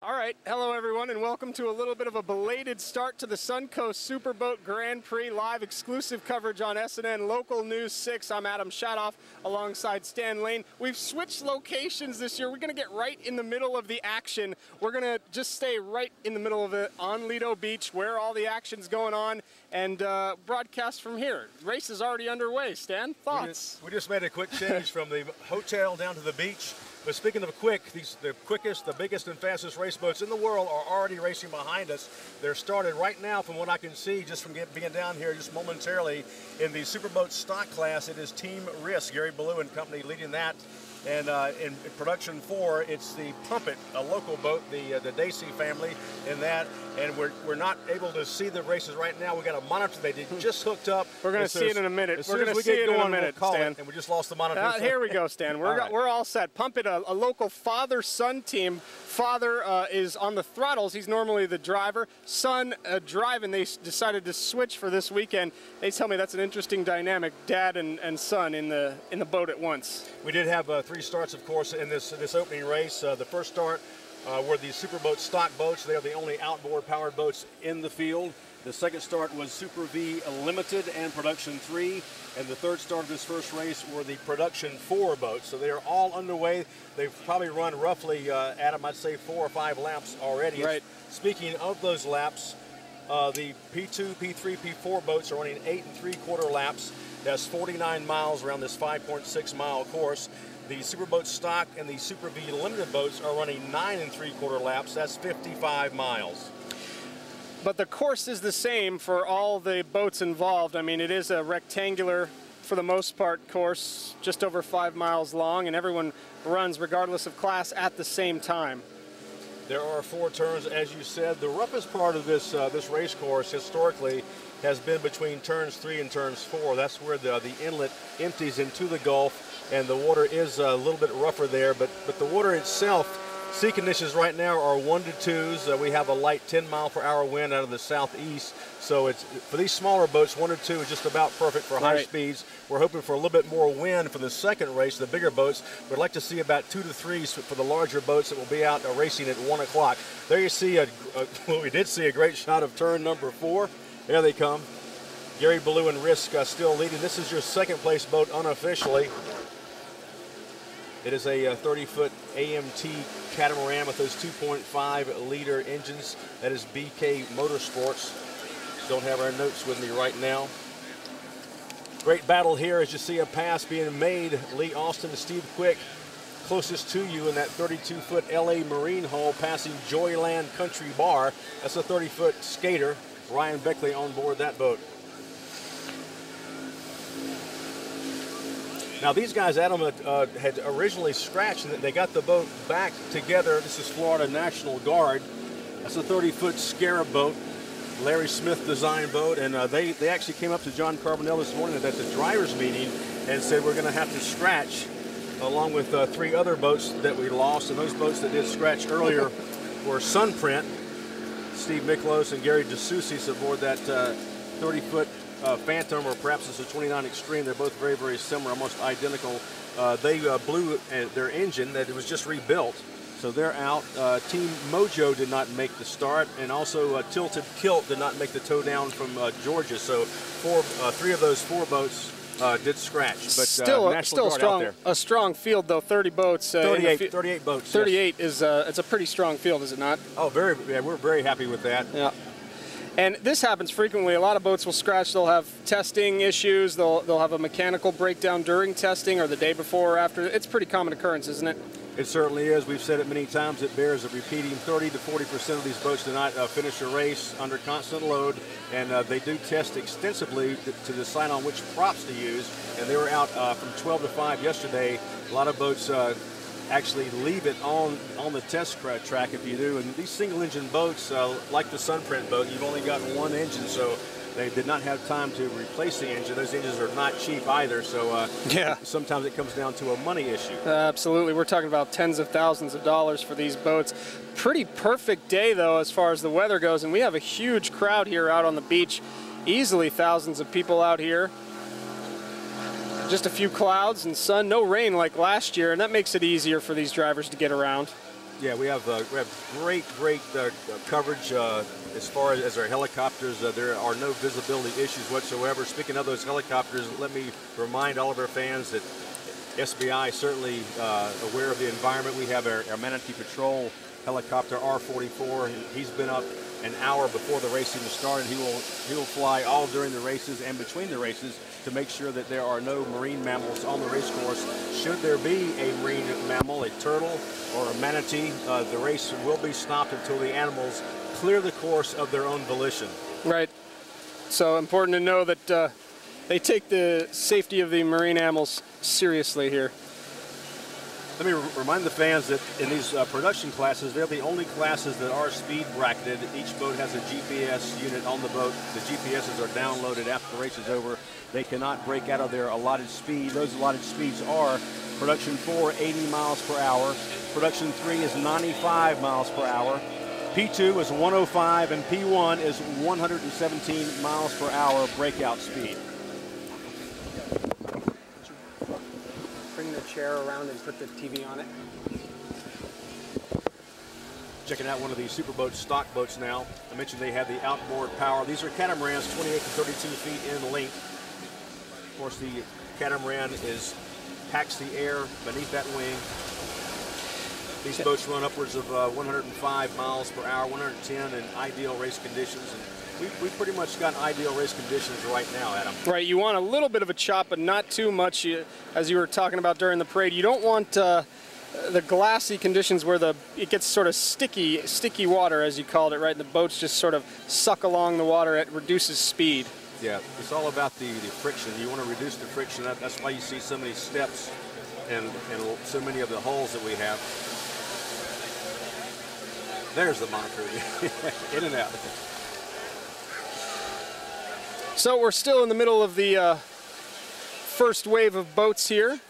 All right, hello everyone, and welcome to a little bit of a belated start to the Suncoast Superboat Grand Prix, live exclusive coverage on SNN Local News 6. I'm Adam Shadoff alongside Stan Lane. We've switched locations this year. We're going to get right in the middle of the action. We're going to just stay right in the middle of it on Lido Beach, where all the action's going on, and broadcast from here. The race is already underway. Stan, thoughts? We just made a quick change from the hotel down to the beach. But speaking of quick, the quickest, the biggest, and fastest race boats in the world are already racing behind us. They're started right now, from what I can see, just from being down here just momentarily. In the Superboat stock class, it is Team Risk, Gary Ballou and company leading that. And in production 4, it's the Pumpit, a local boat, the Dacey family in that. And we're not able to see the races right now. We got a monitor they just hooked up. We're going to see it in a minute. We're going to see it in a minute, Stan. And we just lost the monitor. Here we go, Stan. We're all set. Pumpit, a local father-son team. Father is on the throttles. He's normally the driver. Son driving. They decided to switch for this weekend. They tell me that's an interesting dynamic, dad and son in the boat at once. We did have 3 starts, of course, in this opening race. The first start were the Superboat stock boats. They are the only outboard powered boats in the field. The second start was Super V Limited and Production 3. And the third start of this first race were the Production 4 boats. So they are all underway. They've probably run roughly, Adam, I'd say 4 or 5 laps already. Right. Speaking of those laps, the P2, P3, P4 boats are running 8 3/4 laps. That's 49 miles around this 5.6 mile course. The Superboat stock and the Super V Limited boats are running 9 3/4 laps. That's 55 miles. But the course is the same for all the boats involved. I mean, it is a rectangular, for the most part, course, just over 5 miles long, and everyone runs, regardless of class, at the same time. There are 4 turns, as you said. The roughest part of this race course historically has been between turns 3 and turns 4. That's where the inlet empties into the Gulf, and the water is a little bit rougher there. But the water itself, sea conditions right now are 1 to 2s. We have a light 10-mile-per-hour wind out of the southeast. So it's, for these smaller boats, 1 to 2 is just about perfect for high speeds. We're hoping for a little bit more wind for the second race, the bigger boats. We'd like to see about 2 to 3s for the larger boats that will be out racing at 1 o'clock. There you see, well, we did see a great shot of turn number 4. There they come. Gary Ballou and Risk still leading. This is your second place boat unofficially. It is a 30-foot AMT catamaran with those 2.5-liter engines. That is BK Motorsports. Don't have our notes with me right now. Great battle here as you see a pass being made. Lee Austin and Steve Quick closest to you in that 32-foot LA Marine hull, passing Joyland Country Bar. That's a 30-foot skater. Ryan Beckley on board that boat. Now these guys, Adam, had originally scratched, and they got the boat back together. This is Florida National Guard. That's a 30-foot Scarab boat, Larry Smith design boat, and they actually came up to John Carbonell this morning at the drivers meeting and said we're going to have to scratch, along with 3 other boats that we lost. And those boats that did scratch earlier were Sunprint, Steve Miklos and Gary DeSoucis aboard that 30-foot Phantom, or perhaps it's a 29 Extreme. They're both very, very similar, almost identical. They blew their engine that it was just rebuilt, so they're out. Team Mojo did not make the start, and also Tilted Kilt did not make the tow down from Georgia. So 3 of those 4 boats did scratch, but still a strong field though. 30 boats. 38 boats. 38 yes. is it's a pretty strong field, is it not? Oh, very. Yeah, we're very happy with that. Yeah. And this happens frequently. A lot of boats will scratch. They'll have testing issues. They'll have a mechanical breakdown during testing or the day before or after. It's a pretty common occurrence, isn't it? It certainly is. We've said it many times. It bears repeating. 30 to 40% of these boats do not finish a race under constant load, and they do test extensively to decide on which props to use. And they were out from 12 to 5 yesterday. A lot of boats actually leave it on the test track if you do. And these single-engine boats, like the Sunprint boat, you've only got 1 engine, so they did not have time to replace the engine. Those engines are not cheap either, so yeah, sometimes it comes down to a money issue. Absolutely. We're talking about tens of thousands of dollars for these boats. Pretty perfect day, though, as far as the weather goes, and we have a huge crowd here out on the beach. Easily thousands of people out here. Just a few clouds and sun, no rain like last year, and that makes it easier for these drivers to get around. Yeah, we have great coverage as far as our helicopters. There are no visibility issues whatsoever. Speaking of those helicopters, let me remind all of our fans that SBI is certainly aware of the environment. We have our Manatee Patrol helicopter R44. He's been up an hour before the race even started. He will fly all during the races and between the races to make sure that there are no marine mammals on the race course. Should there be a marine mammal, a turtle or a manatee, the race will be stopped until the animals clear the course of their own volition. Right. So important to know that they take the safety of the marine animals seriously here. Let me remind the fans that in these production classes, they're the only classes that are speed bracketed. Each boat has a GPS unit on the boat. The GPSs are downloaded after the race is over. They cannot break out of their allotted speed. Those allotted speeds are production 4, 80 miles per hour. Production 3 is 95 miles per hour. P2 is 105 and P1 is 117 miles per hour breakout speed. Bring the chair around and put the TV on it. Checking out one of these Superboat stock boats now. I mentioned they have the outboard power. These are catamarans, 28 to 32 feet in length. Of course, the catamaran packs the air beneath that wing. These boats run upwards of 105 miles per hour, 110 in ideal race conditions. And we pretty much got ideal race conditions right now, Adam. Right, you want a little bit of a chop, but not too much. As you were talking about during the parade, you don't want the glassy conditions where it gets sort of sticky water, as you called it, right? The boats just sort of suck along the water. It reduces speed. Yeah, it's all about the friction. You want to reduce the friction. That's why you see so many steps and so many of the holes that we have. There's the monitor, in and out. So we're still in the middle of the first wave of boats here.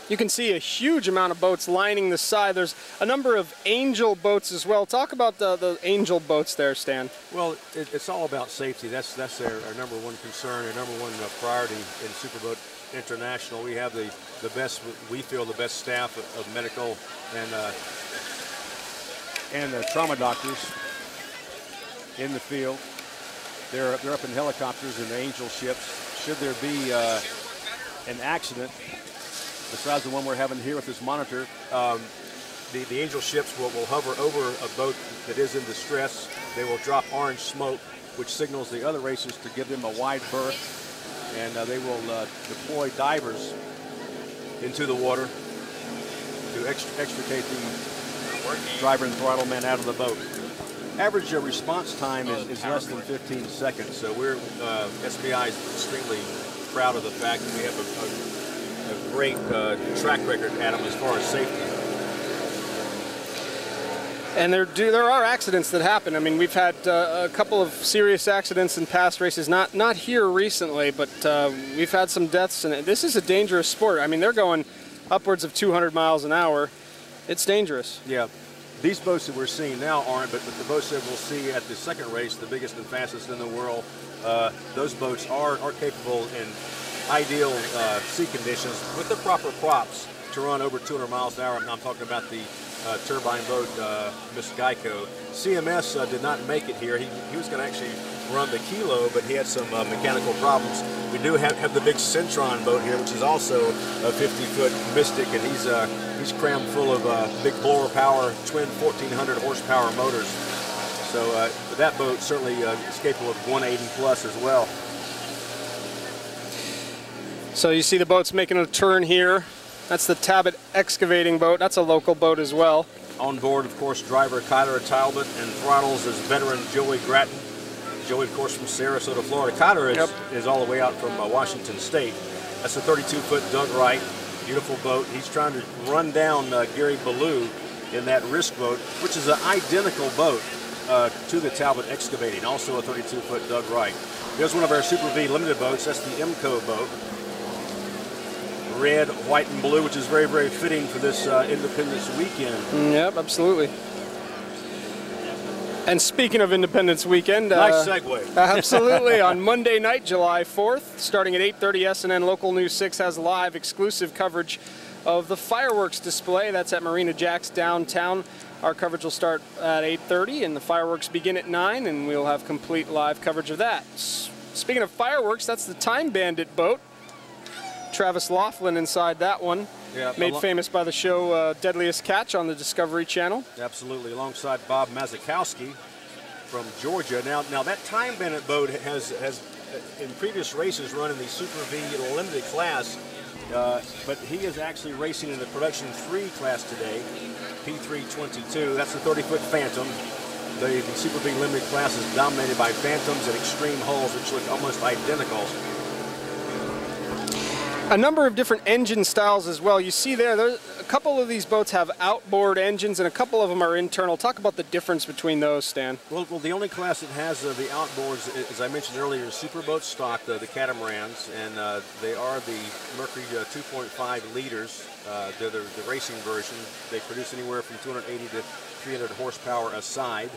You can see a huge amount of boats lining the side. There's a number of Angel boats as well. Talk about the Angel boats there, Stan. Well, it's all about safety. That's our number one concern, our number one priority in Superboat International. We have the best, we feel, the best staff of medical and trauma doctors in the field. They're up in helicopters and Angel ships. Should there be an accident, besides the one we're having here with this monitor, the Angel ships will hover over a boat that is in distress. They will drop orange smoke, which signals the other racers to give them a wide berth, and they will deploy divers into the water to extricate the driver and throttle man out of the boat. Average response time is less than 15 seconds, so we're SBI is extremely proud of the fact that we have a great track record, Adam, as far as safety. And there are accidents that happen. I mean, we've had a couple of serious accidents in past races, not here recently, but we've had some deaths, and this is a dangerous sport. I mean, they're going upwards of 200 miles an hour. It's dangerous. Yeah. These boats that we're seeing now aren't, but the boats that we'll see at the second race, the biggest and fastest in the world, those boats are capable in ideal sea conditions with the proper props to run over 200 miles an hour. I'm talking about the turbine boat, Miss Geico. CMS did not make it here. He was going to actually run the Kilo, but he had some mechanical problems. We do have the big Centron boat here, which is also a 50-foot Mystic, and he's crammed full of big blower power, twin 1,400 horsepower motors. So that boat certainly is capable of 180 plus as well. So you see the boats making a turn here. That's the Tabit excavating boat. That's a local boat as well. On board, of course, driver Kyler Talbot, and throttles is veteran Joey Gratton. Joey, of course, from Sarasota, Florida. Kyler is all the way out from Washington State. That's a 32-foot Doug Wright, beautiful boat. He's trying to run down Gary Ballou in that Risk boat, which is an identical boat to the Talbot excavating, also a 32-foot Doug Wright. Here's one of our Super V limited boats. That's the MCO boat. Red, white, and blue, which is very, very fitting for this Independence weekend. Yep, absolutely. And speaking of Independence weekend, nice segue. Absolutely. On Monday night, July 4th, starting at 8:30, SNN Local News 6 has live exclusive coverage of the fireworks display. That's at Marina Jacks downtown. Our coverage will start at 8:30 and the fireworks begin at 9, and we'll have complete live coverage of that. Speaking of fireworks, that's the Time Bandit boat. Travis Laughlin inside that one. Yeah, made famous by the show Deadliest Catch on the Discovery Channel. Absolutely, alongside Bob Mazikowski from Georgia. Now that Time Bandit boat has in previous races run in the Super V limited class, but he is actually racing in the Production 3 class today, P322. That's the 30-foot Phantom. The Super V limited class is dominated by Phantoms and extreme hulls, which look almost identical. A number of different engine styles as well. You see there, a couple of these boats have outboard engines and a couple of them are internal. Talk about the difference between those, Stan. Well, the only class that has the outboards, as I mentioned earlier, is Superboat stock, the catamarans, and they are the Mercury 2.5 liters. They're the racing version. They produce anywhere from 280 to 300 horsepower a side.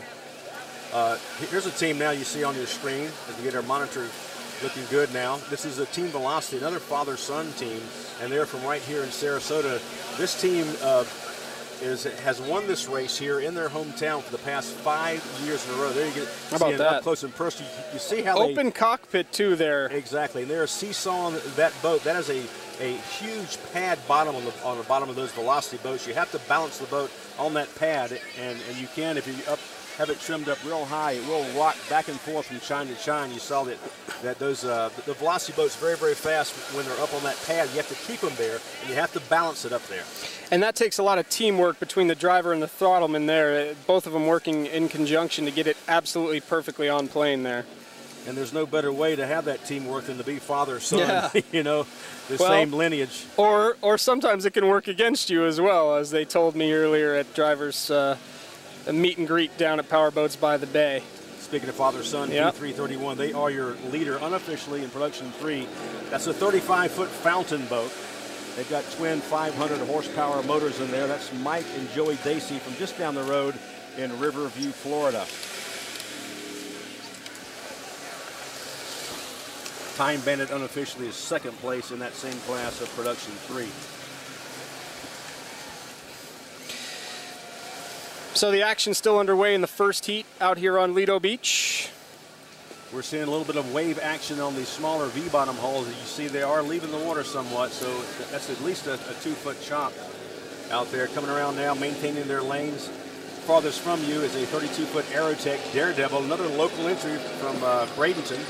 Here's a team now you see on your screen as we get our monitor looking good now. This is a Team Velocity, another father-son team, and they're from right here in Sarasota. This team has won this race here in their hometown for the past 5 years in a row. There you get up close and personal. You see how open cockpit too there. Exactly, and they're seesawing that boat. That is a huge pad bottom on the bottom of those Velocity boats. You have to balance the boat on that pad, and you can if you have it trimmed up real high. It will rock back and forth from chine to chine. You saw that those the Velocity boats very, very fast when they're up on that pad. You have to keep them there, and you have to balance it up there. And that takes a lot of teamwork between the driver and the throttleman there. Both of them working in conjunction to get it absolutely perfectly on plane there. And there's no better way to have that teamwork than to be father-son, you know, same lineage. Or sometimes it can work against you as well, as they told me earlier at drivers' a meet and greet down at Powerboats by the Bay. Speaking of father-son, P331, they are your leader unofficially in Production 3. That's a 35-foot fountain boat. They've got twin 500 horsepower motors in there. That's Mike and Joey Dacey from just down the road in Riverview, Florida. Time Bandit unofficially is second place in that same class of Production 3. So the action's still underway in the first heat out here on Lido Beach. We're seeing a little bit of wave action on these smaller V-bottom hulls. As you see, they are leaving the water somewhat, so that's at least a 2-foot chop out there. Coming around now, maintaining their lanes. Farthest from you is a 32-foot Aerotech Daredevil, another local entry from Bradenton.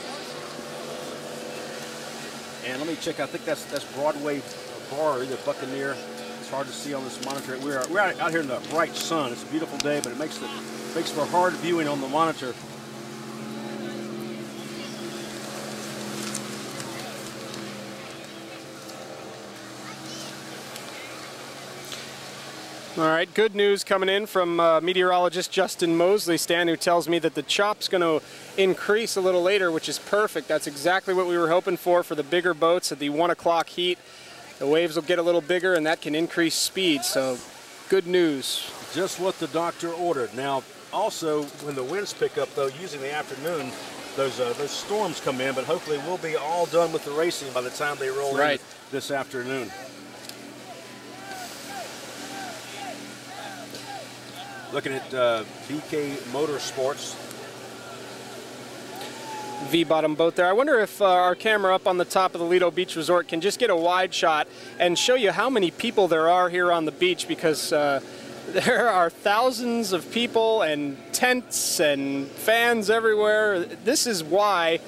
And let me check, I think that's Broadway Bar, the Buccaneer. It's hard to see on this monitor. We're out here in the bright sun. It's a beautiful day, but it makes for hard viewing on the monitor. All right, good news coming in from meteorologist Justin Mosley, Stan, who tells me that the chop's going to increase a little later, which is perfect. That's exactly what we were hoping for the bigger boats at the 1 o'clock heat. The waves will get a little bigger, and that can increase speed, so good news. Just what the doctor ordered. Now, also, when the winds pick up, though, using the afternoon, those storms come in, but hopefully we'll be all done with the racing by the time they roll in this afternoon. Looking at BK Motorsports. V-bottom boat there. I wonder if our camera up on the top of the Lido Beach Resort can just get a wide shot and show you how many people there are here on the beach, because there are thousands of people and tents and fans everywhere. This is why,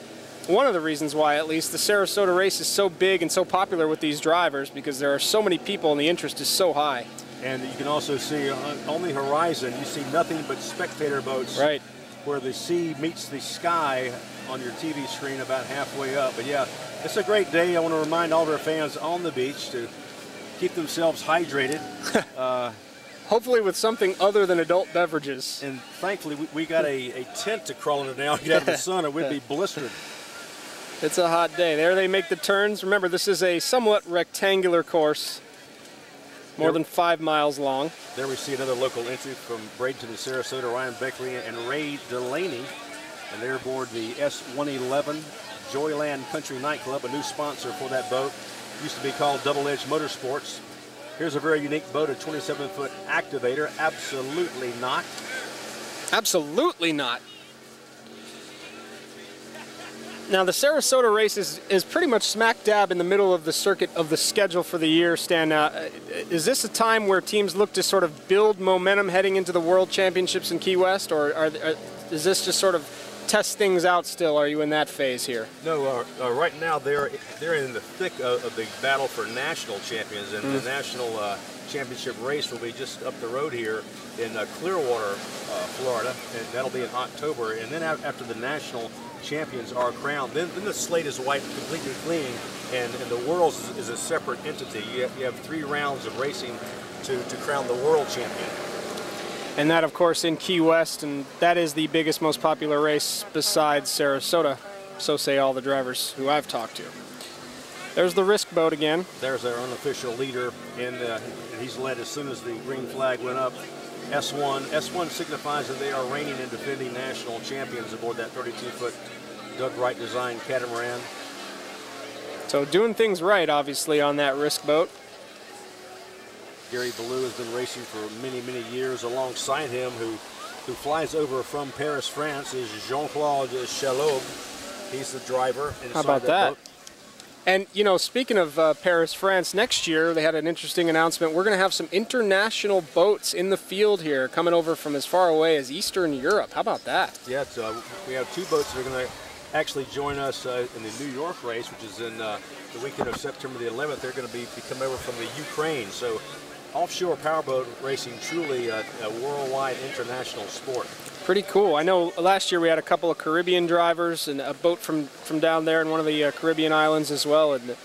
one of the reasons why at least, the Sarasota race is so big and so popular with these drivers, because there are so many people and the interest is so high. And you can also see on the horizon, you see nothing but spectator boats. Right. Where the sea meets the sky on your TV screen about halfway up. But yeah, it's a great day. I want to remind all of our fans on the beach to keep themselves hydrated. Hopefully with something other than adult beverages. And thankfully, we got a tent to crawl into now. Get out of the sun or we'd be blistered. It's a hot day. There they make the turns. Remember, this is a somewhat rectangular course, more than 5 miles long. There we see another local entry from Bradenton to Sarasota, Ryan Beckley and Ray Delaney. And they're aboard the S111 Joyland Country Nightclub, a new sponsor for that boat. Used to be called Double Edge Motorsports. Here's a very unique boat, a 27-foot activator. Absolutely not. Absolutely not. Now the Sarasota race is pretty much smack dab in the middle of the circuit of the schedule for the year, Stan. Is this a time where teams look to sort of build momentum heading into the World Championships in Key West, or is this just sort of test things out still? Are you in that phase here? No, right now they're in the thick of the battle for national champions, and the national championship race will be just up the road here in Clearwater, Florida, and that'll be in October. And then after the national champions are crowned, then the slate is wiped completely clean, and the Worlds is a separate entity. You have 3 rounds of racing to crown the world champion. And that, of course, in Key West, and that is the biggest, most popular race besides Sarasota. So say all the drivers who I've talked to. There's the risk boat again. There's our unofficial leader, and he's led as soon as the green flag went up. S1. S1 signifies that they are reigning and defending national champions aboard that 32-foot Doug Wright design catamaran. So doing things right, obviously, on that risk boat. Gary Ballou has been racing for many, many years. Alongside him, who flies over from Paris, France, is Jean-Claude Chaloub. He's the driver inside. How about that? Boat. And, you know, speaking of Paris, France, next year they had an interesting announcement. We're going to have some international boats in the field here coming over from as far away as Eastern Europe. How about that? Yeah, we have 2 boats that are going to actually join us in the New York race, which is in the weekend of September the 11th. They're going to be come over from the Ukraine. So offshore powerboat racing, truly a worldwide international sport. Pretty cool. I know last year we had a couple of Caribbean drivers and a boat from down there in one of the Caribbean islands as well. And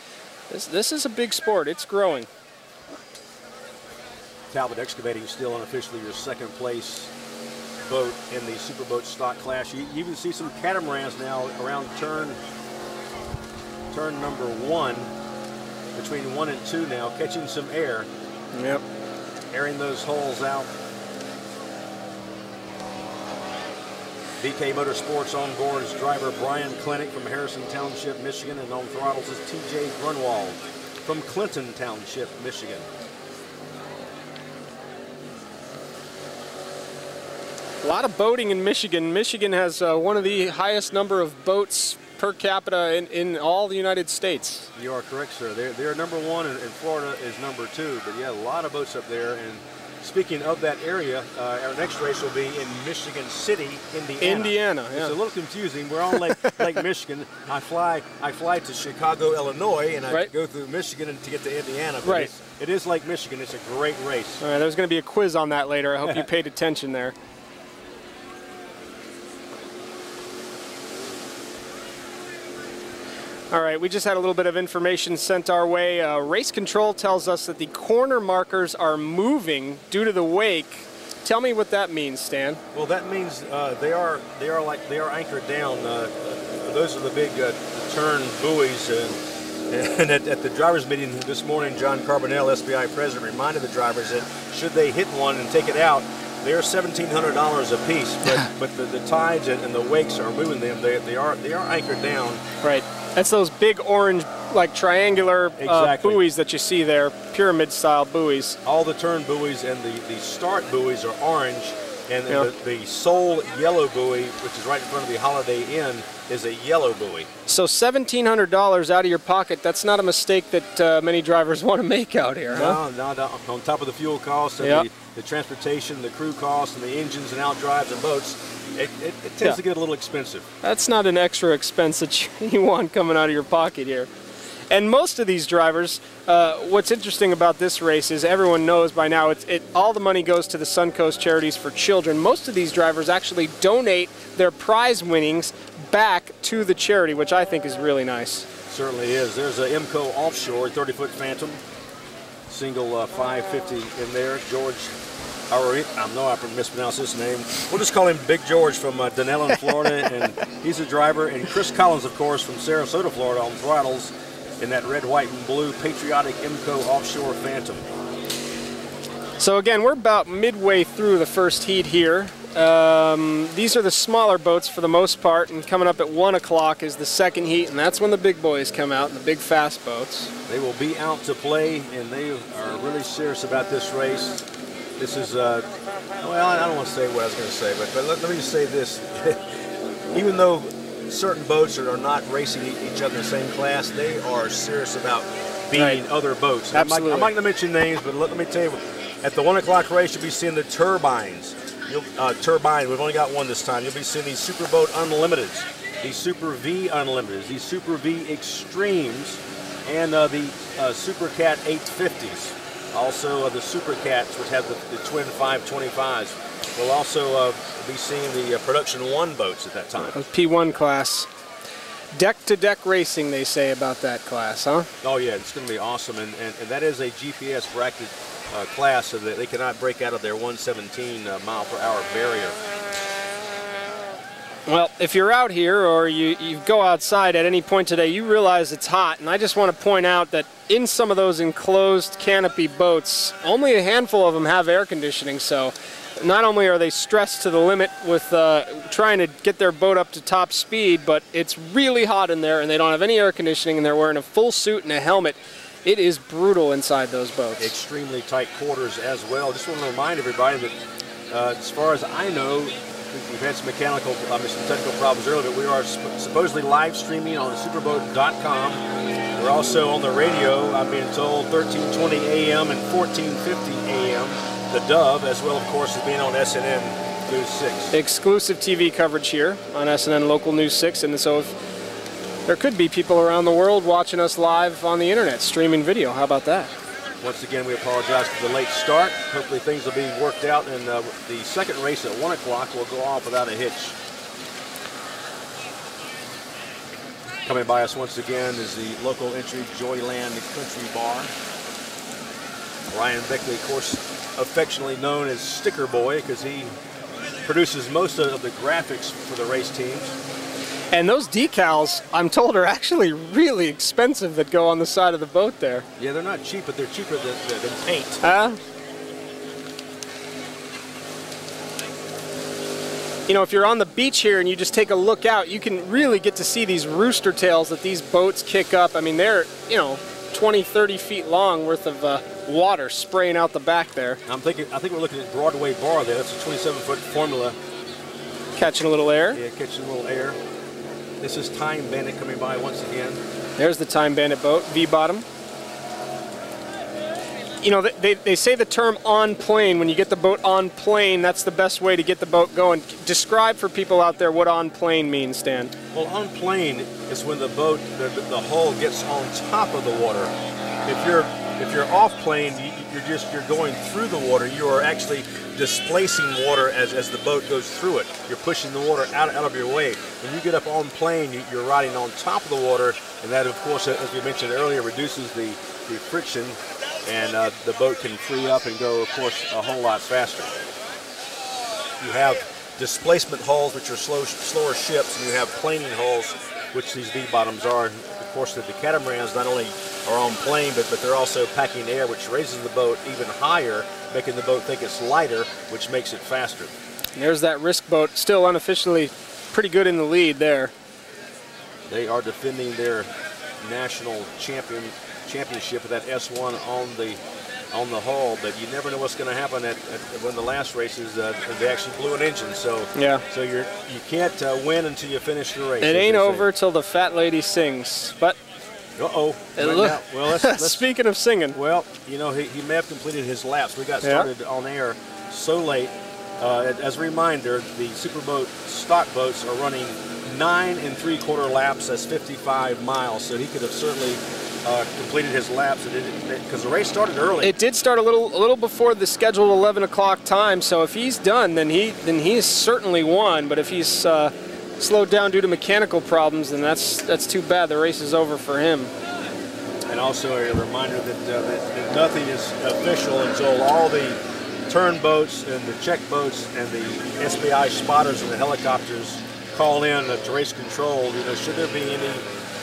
this is a big sport. It's growing. Talbot Excavating still unofficially your 2nd place boat in the Superboat stock class. You even see some catamarans now around turn number 1, between 1 and 2 now, catching some air. Yep. Airing those holes out. BK Motorsports on board is driver Brian Klinick from Harrison Township, Michigan, and on throttles is TJ Grunwald from Clinton Township, Michigan. A lot of boating in Michigan. Michigan has one of the highest number of boats per capita in all the United States. You are correct, sir. They're number 1, and Florida is number 2. But yeah, a lot of boats up there. And speaking of that area, our next race will be in Michigan City, Indiana. Yeah. It's a little confusing. We're on Lake Michigan. I fly to Chicago, Illinois, and I go through Michigan to get to Indiana. But it is Lake Michigan. It's a great race. All right, there's going to be a quiz on that later. I hope you paid attention there. All right, we just had a little bit of information sent our way. Race control tells us that the corner markers are moving due to the wake. Tell me what that means, Stan. Well, that means they are anchored down. Those are the big turn buoys. And at the drivers' meeting this morning, John Carbonell, SBI president, reminded the drivers that should they hit one and take it out, they're $1,700 a piece. But the tides and the wakes are moving them. They are anchored down. Right. That's those big orange, like triangular buoys that you see there, pyramid-style buoys. All the turn buoys and the start buoys are orange, and the sole yellow buoy, which is right in front of the Holiday Inn, is a yellow buoy. So $1,700 out of your pocket, that's not a mistake that many drivers want to make out here, huh? No. On top of the fuel costs and the transportation, the crew costs, and the engines and outdrives and boats, it tends to get a little expensive. That's not an extra expense that you want coming out of your pocket here. And most of these drivers, what's interesting about this race is everyone knows by now all the money goes to the Suncoast Charities for Children. Most of these drivers actually donate their prize winnings back to the charity, which I think is really nice. Certainly is. There's a IMCO Offshore 30-foot Phantom, single 550 in there. George, I know I mispronounced his name. We'll just call him Big George from Dunellen, Florida, and he's a driver. And Chris Collins, of course, from Sarasota, Florida, on throttles in that red, white, and blue patriotic IMCO Offshore Phantom. So again, we're about midway through the first heat here. These are the smaller boats for the most part, and coming up at 1 o'clock is the second heat, and that's when the big boys come out, the big fast boats. They will be out to play, and they are really serious about this race. This is, well, I don't want to say what I was going to say, but let me just say this. Even though certain boats are not racing each other in the same class, they are serious about beating other boats. Absolutely. I'm not going to mention names, but let me tell you, at the 1 o'clock race, you'll be seeing the turbines. Turbine, we've only got one this time. You'll be seeing these Superboat Unlimiteds, these Super V Unlimiteds, these Super V Extremes, and the Super Cat 850s. Also the Super Cats, which have the twin 525s. We'll also be seeing the Production 1 boats at that time. P1 class. Deck-to-deck racing, they say about that class, huh? Oh yeah, it's going to be awesome, and that is a GPS bracketed class, so that they cannot break out of their 117 mile per hour barrier. Well, if you're out here or you go outside at any point today, you realize it's hot, and I just want to point out that in some of those enclosed canopy boats, only a handful of them have air conditioning, so not only are they stressed to the limit with trying to get their boat up to top speed, but it's really hot in there and they don't have any air conditioning and they're wearing a full suit and a helmet. It is brutal inside those boats. Extremely tight quarters as well. Just want to remind everybody that as far as I know, we've had some technical problems earlier, but we are supposedly live streaming on superboat.com. We're also on the radio, I'm being told, 1320 AM and 1450 AM. The Dove, as well, of course, as being on SNN News 6. Exclusive TV coverage here on SNN Local News 6, and so if there could be people around the world watching us live on the internet, streaming video. How about that? Once again, we apologize for the late start. Hopefully things will be worked out, and the second race at 1 o'clock will go off without a hitch. Coming by us once again is the local entry Joyland Country Bar. Ryan Beckley, of course, affectionately known as Sticker Boy, because he produces most of the graphics for the race teams. And those decals, I'm told, are actually really expensive that go on the side of the boat there. Yeah, they're not cheap, but they're cheaper than paint. You know, if you're on the beach here and you just take a look out, you can really get to see these rooster tails that these boats kick up. I mean, they're, you know, 20, 30 feet long worth of water spraying out the back there. I think we're looking at Broadway Bar there. That's a 27-foot Formula. Catching a little air? Yeah, catching a little air. This is Time Bandit coming by once again. There's the Time Bandit boat, V-bottom. You know, they say the term on plane. When you get the boat on plane, that's the best way to get the boat going. Describe for people out there what on plane means, Stan. Well, on plane is when the boat, the hull gets on top of the water. If you're off plane, you're going through the water. You are actually displacing water as the boat goes through it. You're pushing the water out of your way. When you get up on plane, you're riding on top of the water, and that, of course, as we mentioned earlier, reduces the friction, and the boat can free up and go, of course, a whole lot faster. You have displacement hulls, which are slower ships, and you have planing hulls, which these V-bottoms are. And of course, the catamarans not only are on plane, but they're also packing air, which raises the boat even higher, making the boat think it's lighter, which makes it faster. And there's that Risk boat, still unofficially pretty good in the lead there. They are defending their national championship with that S1 on the hull, but you never know what's going to happen at when the last races. They actually blew an engine, so yeah. So you can't win until you finish the race. It ain't over till the fat lady sings. But well, let's speaking of singing, well, you know, he may have completed his laps. We got started on air so late. As a reminder, the Superboat stock boats are running 9 3/4 laps. That's 55 miles. So he could have certainly completed his laps because the race started early. It did start a little before the scheduled 11 o'clock time. So if he's done, then he's certainly won. But if he's slowed down due to mechanical problems, then that's too bad. The race is over for him. And also a reminder that nothing is official until all the turn boats and the check boats and the SBI spotters and the helicopters call in to race control. You know, should there be any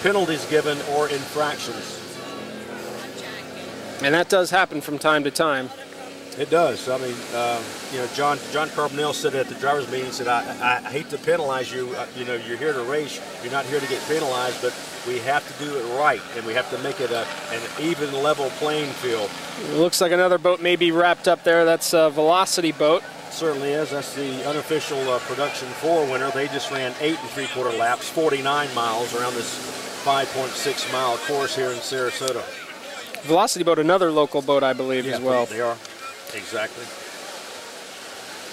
penalties given or infractions? And that does happen from time to time. It does. I mean, you know, John Carbonell said at the drivers' meeting, said, I hate to penalize you. You know, you're here to race. You're not here to get penalized, but we have to do it right, and we have to make it an even, level playing field. It looks like another boat may be wrapped up there. That's a Velocity boat. Certainly is. That's the unofficial Production 4 winner. They just ran 8 3/4 laps, 49 miles around this 5.6 mile course here in Sarasota. Velocity boat, another local boat, I believe, as well. They are. Exactly.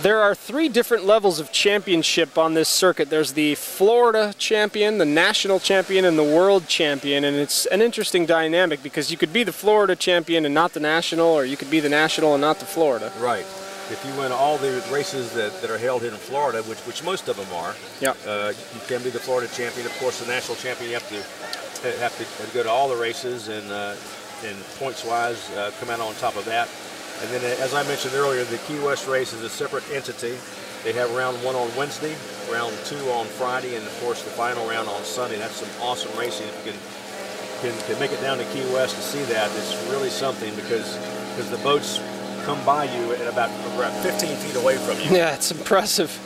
There are 3 different levels of championship on this circuit. There's the Florida champion, the national champion, and the world champion. And it's an interesting dynamic because you could be the Florida champion and not the national, or you could be the national and not the Florida. Right. If you win all the races that are held here in Florida, which most of them are, yeah, you can be the Florida champion. Of course, the national champion, you have to go to all the races and points-wise come out on top of that. And then, as I mentioned earlier, the Key West race is a separate entity. They have round 1 on Wednesday, round 2 on Friday, and of course the final round on Sunday. That's some awesome racing. If you can make it down to Key West to see that, it's really something because the boats come by you at about 15 feet away from you. Yeah, it's impressive.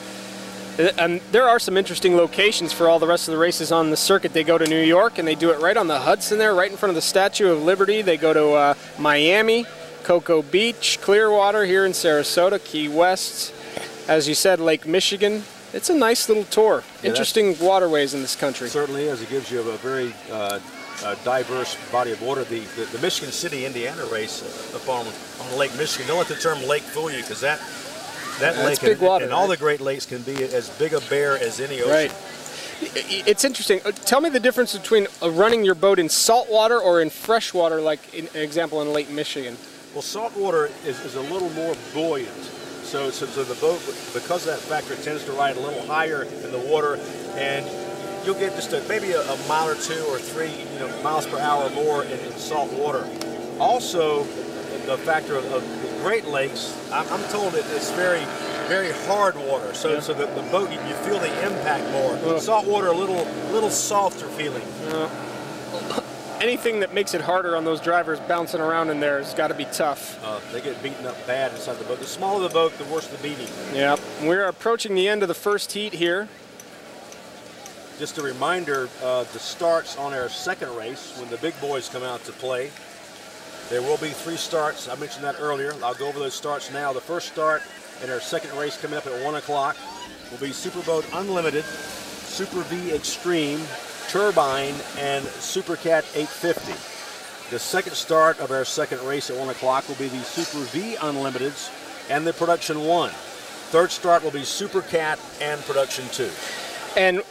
And there are some interesting locations for all the rest of the races on the circuit. They go to New York, and they do it right on the Hudson there, right in front of the Statue of Liberty. They go to Miami, Cocoa Beach, Clearwater here in Sarasota, Key West. As you said, Lake Michigan. It's a nice little tour. Yeah, interesting waterways in this country. It certainly is. It gives you a very diverse body of water. The Michigan City, Indiana race up on Lake Michigan. Don't let the term lake fool you, because that lake big water, and all the Great Lakes can be as big a bear as any ocean. Right. It's interesting. Tell me the difference between running your boat in salt water or in fresh water, like in an example in Lake Michigan. Well, salt water is a little more buoyant. So the boat, because of that factor, tends to ride a little higher in the water, and you'll get just maybe a mile or 2 or 3 miles per hour more in salt water. Also, the factor of the Great Lakes, I'm told it's very, very hard water. So the boat, you feel the impact more. Salt water, a little softer feeling. Anything that makes it harder on those drivers bouncing around in there has got to be tough. They get beaten up bad inside the boat. The smaller the boat, the worse the beating. Yeah, we're approaching the end of the first heat here. Just a reminder, the starts on our second race, when the big boys come out to play. There will be 3 starts. I mentioned that earlier. I'll go over those starts now. The first start in our second race coming up at 1 o'clock will be Superboat Unlimited, Super V Extreme, Turbine, and Supercat 850. The second start of our second race at 1 o'clock will be the Super V Unlimiteds and the Production 1. Third start will be Supercat and Production 2. And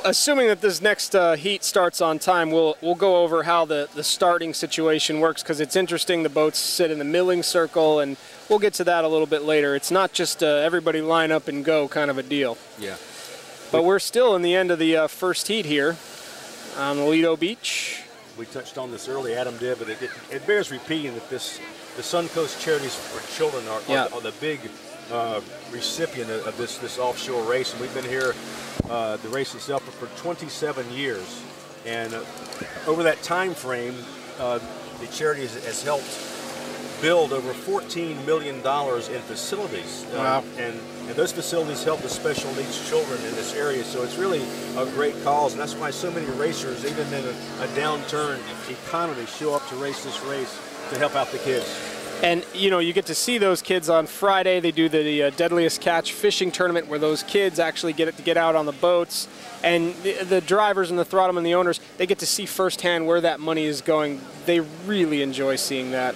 assuming that this next heat starts on time, we'll go over how the starting situation works, because it's interesting. The boats sit in the milling circle, and we'll get to that a little bit later. It's not just everybody line up and go kind of a deal. Yeah. But we're still in the end of the first heat here on Lido Beach. We touched on this early, Adam did, but it bears repeating that the Suncoast Charities for Children are the big recipient of this offshore race, and we've been here, the race itself, for 27 years. And over that time frame, the charity has helped build over $14 million in facilities. Wow. And those facilities help the special needs children in this area, so it's really a great cause, and that's why so many racers, even in a downturn economy, show up to race this race to help out the kids. And you get to see those kids on Friday. They do the Deadliest Catch fishing tournament, where those kids actually get to get out on the boats, and the drivers and the throttle and the owners, they get to see firsthand where that money is going. They really enjoy seeing that.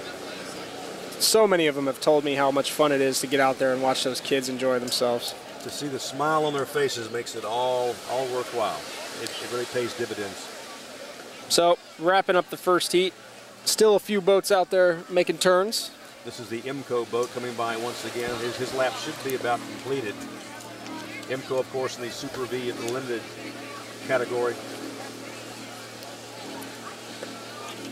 So many of them have told me how much fun it is to get out there and watch those kids enjoy themselves. To see the smile on their faces makes it all worthwhile. It really pays dividends. So, wrapping up the first heat, still a few boats out there making turns. This is the IMCO boat coming by once again. His lap should be about completed. IMCO, of course, in the Super V and Limited category.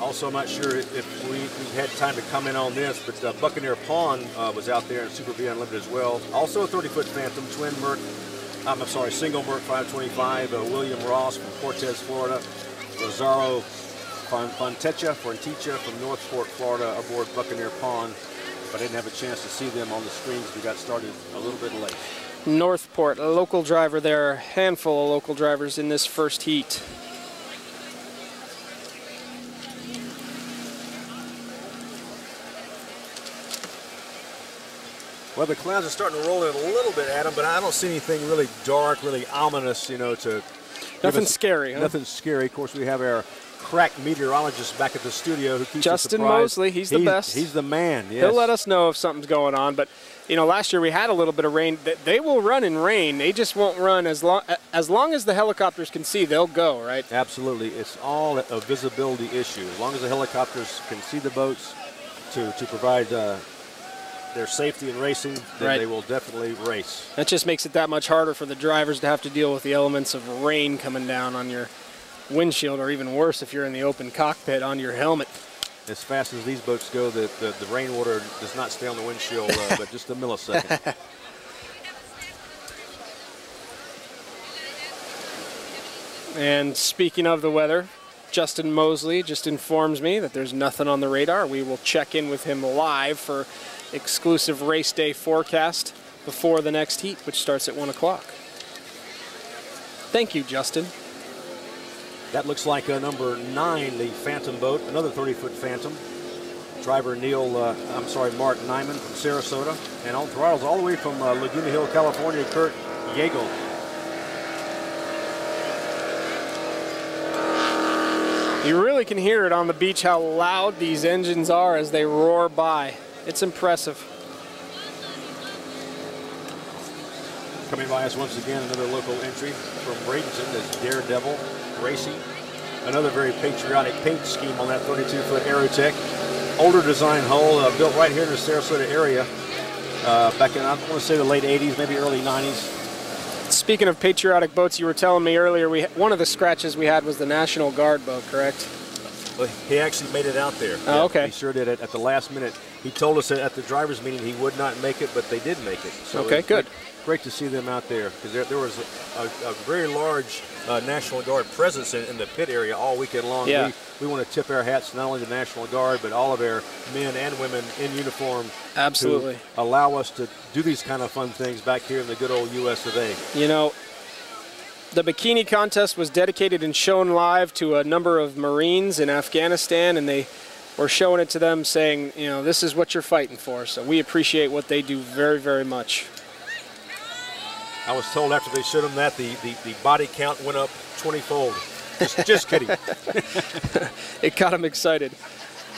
Also, I'm not sure if we had time to comment on this, but Buccaneer Pond was out there in Super V Unlimited as well. Also a 30-foot Phantom, twin Merc, single Merc 525, William Ross from Cortez, Florida, Lazaro Fontecha from Northport, Florida, aboard Buccaneer Pond. but I didn't have a chance to see them on the screens. We got started a little bit late. Northport, a local driver there, a handful of local drivers in this first heat. Well, the clouds are starting to roll in a little bit, Adam, but I don't see anything really dark, really ominous, you know, to... Nothing scary, huh? Nothing scary. Of course, we have our crack meteorologist back at the studio who keeps Justin us surprised. Mosley, he's the best. He's the man, yes. He'll let us know if something's going on, but, you know, last year we had a little bit of rain. They will run in rain. They just won't run as long as the helicopters can see, they'll go, right? Absolutely. It's all a visibility issue. As long as the helicopters can see the boats to provide their safety in racing, then they will definitely race. That just makes it that much harder for the drivers to have to deal with the elements of rain coming down on your windshield, or even worse if you're in the open cockpit, on your helmet. As fast as these boats go, the rainwater does not stay on the windshield but just a millisecond. And speaking of the weather, Justin Mosley just informs me that there's nothing on the radar. We will check in with him live for exclusive race day forecast before the next heat, which starts at 1 o'clock. Thank you, Justin. That looks like number 9, the Phantom boat, another 30-foot Phantom. Driver Mark Nyman from Sarasota. And on throttles all the way from Laguna Hill, California, Kurt Yeagle. You really can hear it on the beach how loud these engines are as they roar by. It's impressive. Coming by us once again, another local entry from Bradenton is Daredevil Racing. Another very patriotic paint scheme on that 32-foot Aerotech. Older design hull, built right here in the Sarasota area. Back in, I want to say, the late 80s, maybe early 90s. Speaking of patriotic boats, you were telling me earlier, one of the scratches we had was the National Guard boat, correct? Well, he actually made it out there. Oh, okay. He sure did it at the last minute. He told us at the driver's meeting he would not make it, but they did make it. So okay, good. Great to see them out there, because there was a very large National Guard presence in the pit area all weekend long. Yeah. We want to tip our hats not only to the National Guard, but all of our men and women in uniform. Absolutely. To allow us to do these kind of fun things back here in the good old US of A. You know, the bikini contest was dedicated and shown live to a number of Marines in Afghanistan, and they were showing it to them saying, you know, this is what you're fighting for. So we appreciate what they do very, very much. I was told after they showed them that the body count went up 20-fold. Just kidding. It got them excited.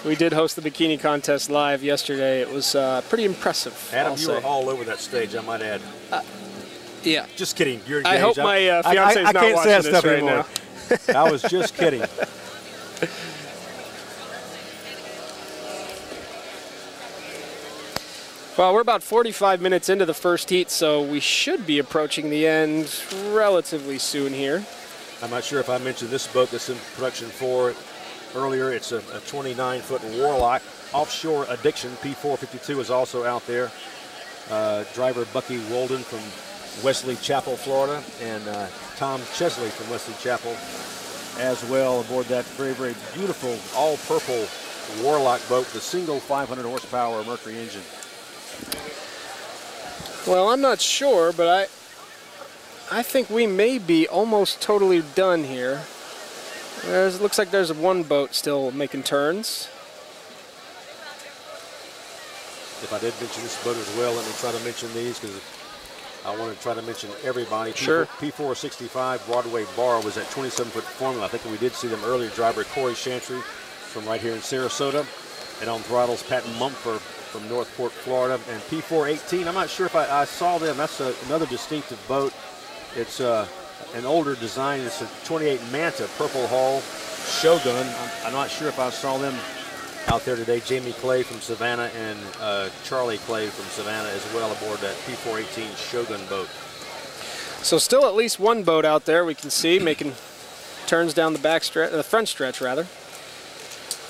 We did host the bikini contest live yesterday. It was pretty impressive. Adam, you were all over that stage, I might add. Yeah. Just kidding. You're engaged. I hope my fiance is not can't watching say that this stuff right anymore. now. I was just kidding. Well, we're about 45 minutes into the first heat, so we should be approaching the end relatively soon here. I'm not sure if I mentioned this boat that's in production for earlier. It's a 29-foot Warlock. Offshore Addiction P452 is also out there. Driver Bucky Walden from Wesley Chapel, Florida, and Tom Chesley from Wesley Chapel as well aboard that very, very beautiful all-purple Warlock boat, the single 500 horsepower Mercury engine. Well, I'm not sure, but I think we may be almost totally done here. It looks like there's one boat still making turns. If I did mention this boat as well, let me try to mention these because I want to try to mention everybody. Sure. P465 Broadway Bar was at 27-foot formula. I think we did see them earlier. Driver Corey Chantry from right here in Sarasota. And on throttles, Pat Mumford from Northport, Florida. And P418, I'm not sure if I saw them. That's another distinctive boat. It's an older design. It's a 28 Manta Purple Hull Shogun. I'm not sure if I saw them out there today. Jamie Clay from Savannah and Charlie Clay from Savannah as well aboard that P418 Shogun boat. So still at least one boat out there we can see making turns down the front stretch rather.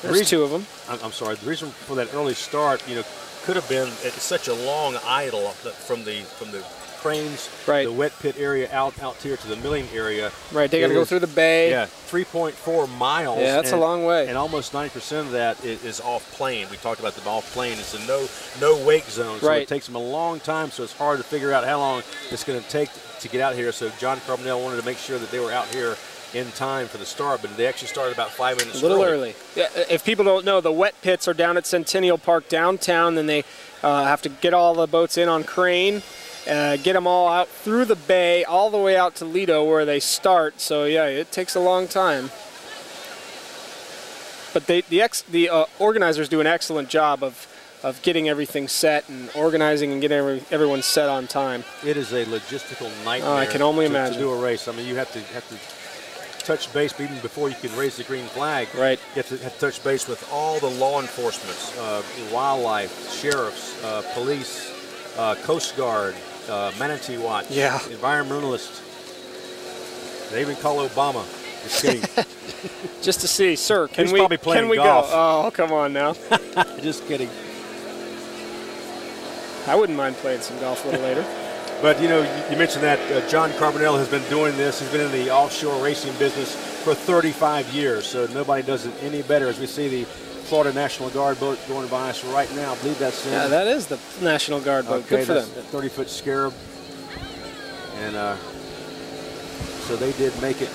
There's two of them. I'm sorry. The reason for that early start, you know, could have been it's such a long idle from the cranes, right. the wet pit area out here to the milling area. Right, they got to go through the bay. Yeah, 3.4 miles. Yeah, that's a long way. And almost 90% of that is off plane. We talked about the off plane. It's a no wake zone, so it takes them a long time, so it's hard to figure out how long it's going to take to get out here. So John Carbonell wanted to make sure that they were out here in time for the start, but they actually started about 5 minutes early. A little early. Yeah, if people don't know, the wet pits are down at Centennial Park downtown, then they have to get all the boats in on crane, get them all out through the bay, all the way out to Lido where they start. So yeah, it takes a long time. But the organizers do an excellent job of getting everything set and organizing and getting everyone set on time. It is a logistical nightmare. I can only imagine. To do a race. I mean, you have to touch base even before you can raise the green flag. Right. You have to touch base with all the law enforcement, wildlife, sheriffs, police, Coast Guard, Manatee Watch, environmentalists. They even call Obama. Just kidding. Just to see, sir, can we golf. go? Oh, come on now. Just kidding. I wouldn't mind playing some golf a little later. But, you know, you mentioned that John Carbonell has been doing this. He's been in the offshore racing business for 35 years, so nobody does it any better. As we see the Florida National Guard boat going by us right now. I believe that's Yeah, that is the National Guard boat. Good for them. 30-foot Scarab. And so they did make it.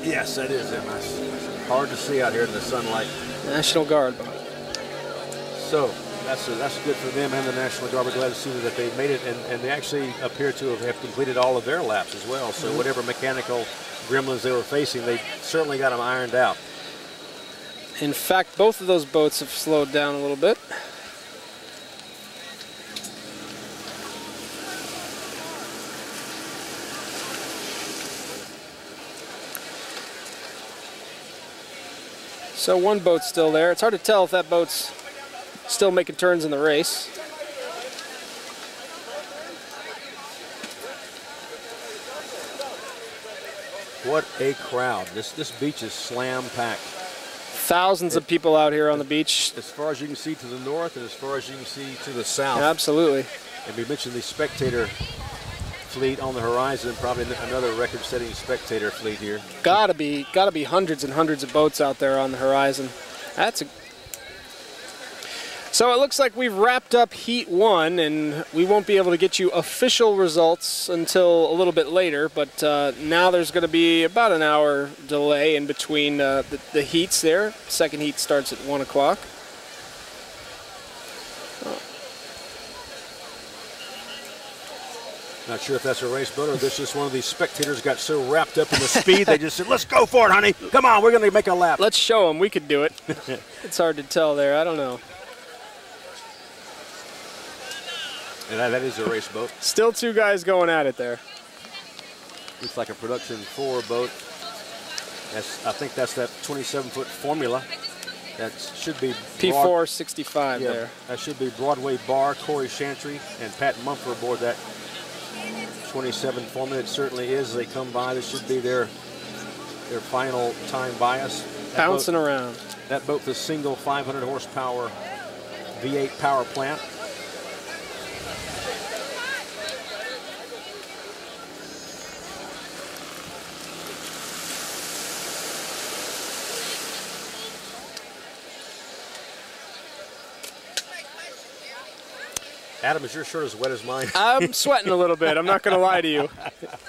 Yes, that is him. It's hard to see out here in the sunlight. National Guard boat. So that's good for them and the National Guard. We're glad to see that they made it, and they actually appear to have completed all of their laps as well. So whatever mechanical gremlins they were facing, they certainly got them ironed out. In fact, both of those boats have slowed down a little bit. So one boat's still there. It's hard to tell if that boat's still making turns in the race. What a crowd. This beach is slam-packed. Thousands of people out here on the beach. As far as you can see to the north and as far as you can see to the south. Absolutely. And we mentioned the spectator fleet on the horizon, probably another record-setting spectator fleet here. Gotta be hundreds and hundreds of boats out there on the horizon. So it looks like we've wrapped up Heat 1, and we won't be able to get you official results until a little bit later, but now there's going to be about an hour delay in between the heats there. Second heat starts at 1 o'clock. Not sure if that's a race boat or this just one of these spectators got so wrapped up in the speed they just said, let's go for it, honey. Come on, we're going to make a lap. Let's show them we could do it. It's hard to tell there. I don't know. And that is a race boat. Still two guys going at it there. Looks like a production 4 boat. I think that's that 27-foot Formula. That should be P4 65 there. That should be Broadway Bar, Corey Chantry, and Pat Mumford aboard that 27 Formula. It certainly is. They come by. This should be their final time by us. Bouncing around. That boat, the single 500 horsepower V8 power plant. Adam, is your shirt as wet as mine? I'm sweating a little bit. I'm not going to lie to you.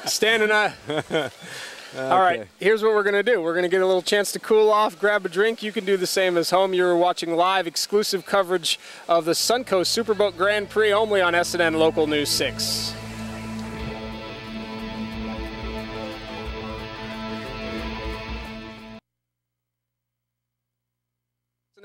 Stan and I. Okay. All right, here's what we're going to do. We're going to get a little chance to cool off, grab a drink. You can do the same as home. You're watching live exclusive coverage of the Suncoast Superboat Grand Prix only on SNN Local News 6.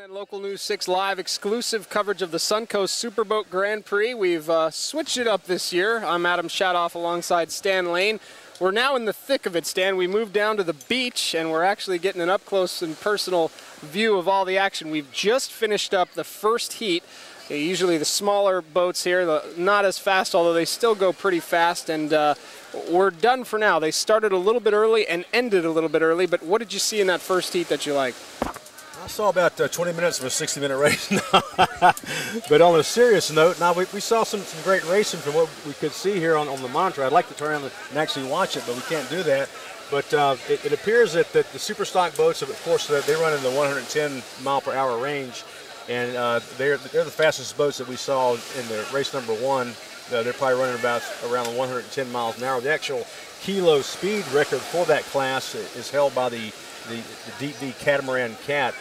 Local News 6 live exclusive coverage of the Suncoast Superboat Grand Prix. We've switched it up this year. I'm Adam Shadoff alongside Stan Lane. We're now in the thick of it, Stan. We moved down to the beach and we're actually getting an up close and personal view of all the action. We've just finished up the first heat. Usually the smaller boats here, not as fast, although they still go pretty fast, and we're done for now. They started a little bit early and ended a little bit early, but what did you see in that first heat that you liked? I saw about 20 minutes of a 60-minute race. But on a serious note, now we saw some great racing from what we could see here on the monitor. I'd like to turn around and actually watch it, but we can't do that. But it appears that the super stock boats, of course, they run in the 110 mile per hour range, and they're the fastest boats that we saw in the race number 1. They're probably running about around 110 miles an hour. The actual kilo speed record for that class is held by the Deep V Catamaran Cat,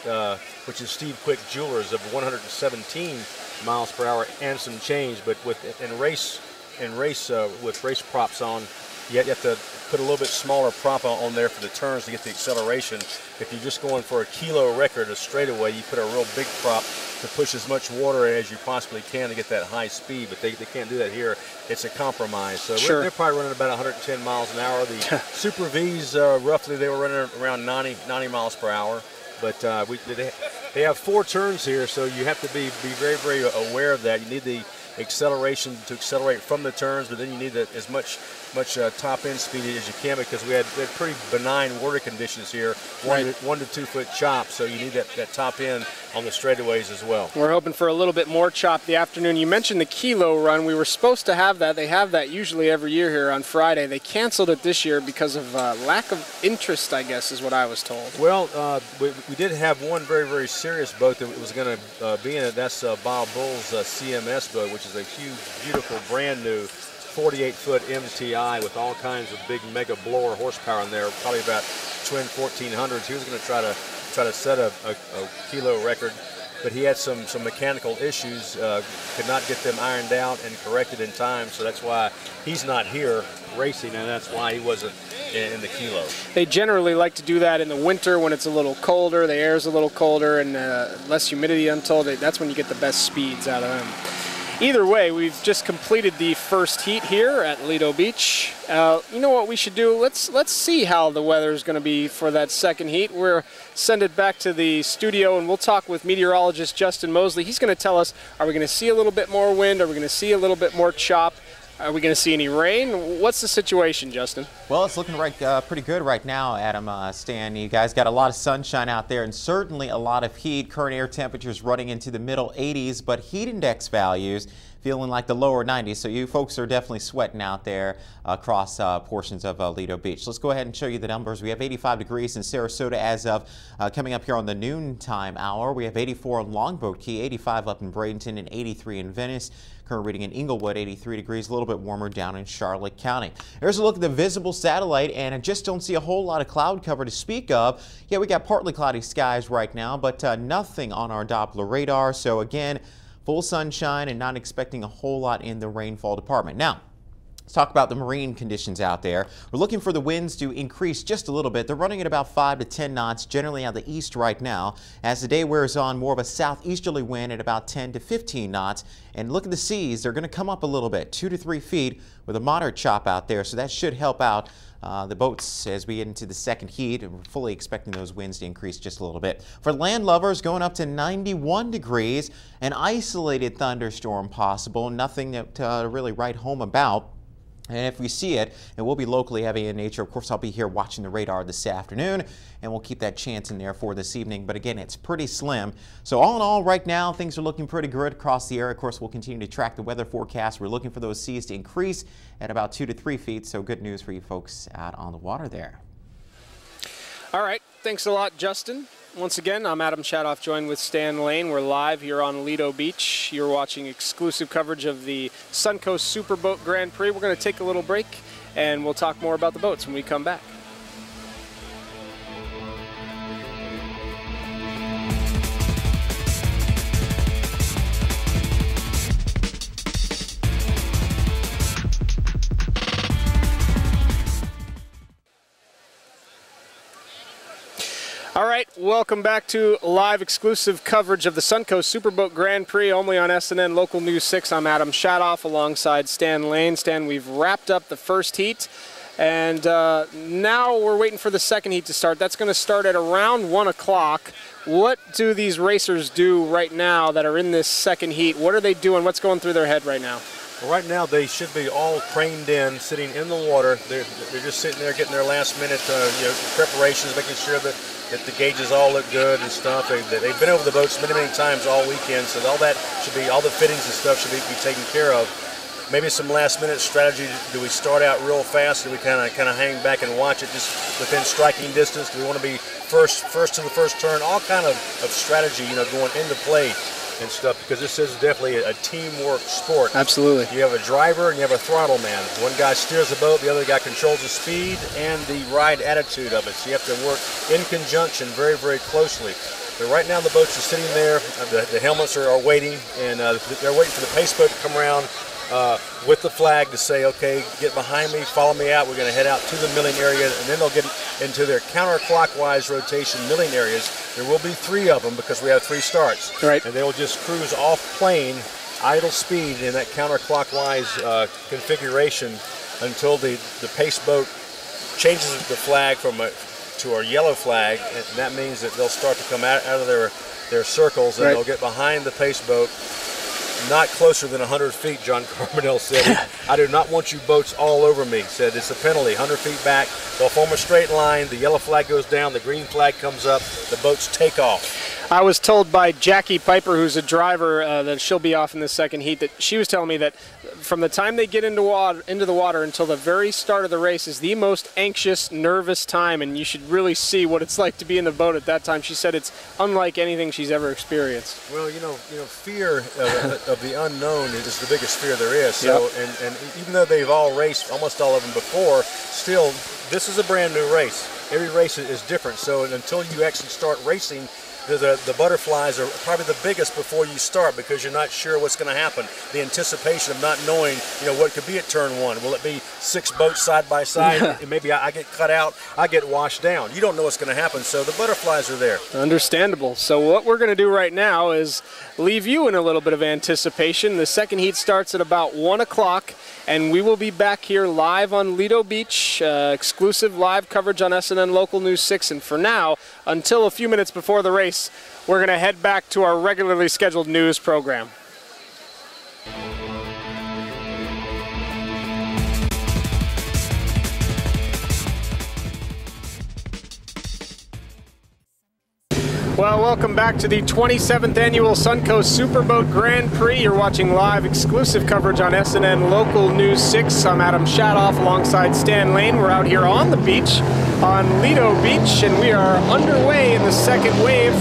which is Steve Quick Jewelers, of 117 miles per hour and some change. But in race with race props on, you have to put a little bit smaller prop on there for the turns to get the acceleration. If you're just going for a kilo record, a straightaway, you put a real big prop to push as much water as you possibly can to get that high speed, but they can't do that here. It's a compromise. So sure. They're probably running about 110 miles an hour. The Super Vs, roughly, they were running around 90 miles per hour. But they have 4 turns here, so you have to be very, very aware of that. You need the acceleration to accelerate from the turns, but then you need as much top end speed as you can, because we had pretty benign water conditions here, 1 to 2 foot chop, so you need that top end on the straightaways as well. We're hoping for a little bit more chop the afternoon. You mentioned the kilo run. We were supposed to have that. They have that usually every year here on Friday. They canceled it this year because of lack of interest, I guess, is what I was told. Well, we did have one very, very serious boat that was going to be in it. That's Bob Bull's CMS boat, which is a huge, beautiful, brand new 48-foot MTI with all kinds of big mega blower horsepower in there, probably about twin 1400s. He was going to try to set a kilo record, but he had some mechanical issues, could not get them ironed out and corrected in time, so that's why he's not here racing, and that's why he wasn't in the kilo. They generally like to do that in the winter when it's a little colder, the air's a little colder, and less humidity, I'm told. That's when you get the best speeds out of them. Either way, we've just completed the first heat here at Lido Beach. You know what we should do? Let's see how the weather is going to be for that second heat. We'll send it back to the studio, and we'll talk with meteorologist Justin Mosley. He's going to tell us, are we going to see a little bit more wind? Are we going to see a little bit more chop? Are we going to see any rain? What's the situation, Justin? Well, it's looking pretty good right now, Adam, Stan. You guys got a lot of sunshine out there and certainly a lot of heat. Current air temperatures running into the middle 80s, but heat index values feeling like the lower 90s. So you folks are definitely sweating out there across portions of Lido Beach. Let's go ahead and show you the numbers. We have 85 degrees in Sarasota as of coming up here on the noontime hour. We have 84 in Longboat Key, 85 up in Bradenton, and 83 in Venice. Current reading in Inglewood, 83 degrees, a little bit warmer down in Charlotte County. Here's a look at the visible satellite, and I just don't see a whole lot of cloud cover to speak of. Yeah, we got partly cloudy skies right now, but nothing on our Doppler radar. So again, full sunshine and not expecting a whole lot in the rainfall department. Now, let's talk about the marine conditions out there. We're looking for the winds to increase just a little bit. They're running at about 5 to 10 knots, generally out of the east right now. As the day wears on, more of a southeasterly wind at about 10 to 15 knots. And look at the seas. They're going to come up a little bit, 2 to 3 feet with a moderate chop out there. So that should help out the boats as we get into the second heat, and we're fully expecting those winds to increase just a little bit. For land lovers, going up to 91 degrees, an isolated thunderstorm possible, nothing to really write home about. And if we see it, it will be locally heavy in nature. Of course, I'll be here watching the radar this afternoon, and we'll keep that chance in there for this evening. But again, it's pretty slim. So all in all, right now, things are looking pretty good across the area. Of course, we'll continue to track the weather forecast. We're looking for those seas to increase at about 2 to 3 feet. So good news for you folks out on the water there. All right. Thanks a lot, Justin. Once again, I'm Adam Shadoff, joined with Stan Lane. We're live here on Lido Beach. You're watching exclusive coverage of the Suncoast Superboat Grand Prix. We're going to take a little break, and we'll talk more about the boats when we come back. All right, welcome back to live exclusive coverage of the Suncoast Superboat Grand Prix, only on SNN Local News 6. I'm Adam Shadoff alongside Stan Lane. Stan, we've wrapped up the first heat, and now we're waiting for the second heat to start. That's going to start at around 1 o'clock. What do these racers do right now that are in this second heat? What are they doing? What's going through their head right now? Right now, they should be all craned in, sitting in the water. They're just sitting there getting their last minute preparations, making sure that the gauges all look good and stuff. They've been over the boats many times all weekend, so all that should be, all the fittings and stuff should be taken care of. Maybe some last minute strategy. Do we start out real fast? Do we kind of hang back and watch it just within striking distance? Do we want to be first to the first turn? All kind of strategy, going into play and stuff, because this is definitely a teamwork sport. Absolutely. You have a driver and you have a throttle man. One guy steers the boat, the other guy controls the speed and the ride attitude of it. So you have to work in conjunction very closely. But right now the boats are sitting there, the helmets are waiting, and they're waiting for the pace boat to come around with the flag to say, okay, get behind me, follow me out. We're going to head out to the milling area, and then they'll get into their counterclockwise rotation milling areas. There will be 3 of them because we have 3 starts. Right. And they will just cruise off plane, idle speed in that counterclockwise configuration until the pace boat changes the flag to a yellow flag, and that means that they'll start to come out of their circles, and they'll get behind the pace boat. Not closer than 100 feet, John Carbonell said. I do not want you boats all over me. He said it's a penalty, 100 feet back. They'll form a straight line. The yellow flag goes down. The green flag comes up. The boats take off. I was told by Jackie Piper, who's a driver, that she'll be off in the second heat, that she was telling me that from the time they get into the water until the very start of the race is the most anxious, nervous time, and you should really see what it's like to be in the boat at that time. She said it's unlike anything she's ever experienced. Well, fear of the unknown is the biggest fear there is. So, and even though they've all raced, almost all of them before, still, this is a brand new race. Every race is different. So until you actually start racing, the butterflies are probably the biggest before you start, because you're not sure what's going to happen. The anticipation of not knowing, what could be at turn 1. Will it be 6 boats side by side? And maybe I get cut out, I get washed down. You don't know what's going to happen, so the butterflies are there. Understandable. So what we're going to do right now is leave you in a little bit of anticipation. The second heat starts at about 1 o'clock, and we will be back here live on Lido Beach, exclusive live coverage on SNN Local News 6. And for now, until a few minutes before the race, we're going to head back to our regularly scheduled news program. Well, welcome back to the 27th annual Suncoast Superboat Grand Prix. You're watching live exclusive coverage on SNN Local News 6. I'm Adam Shadoff alongside Stan Lane. We're out here on the beach on Lido Beach, and we are underway in the second wave.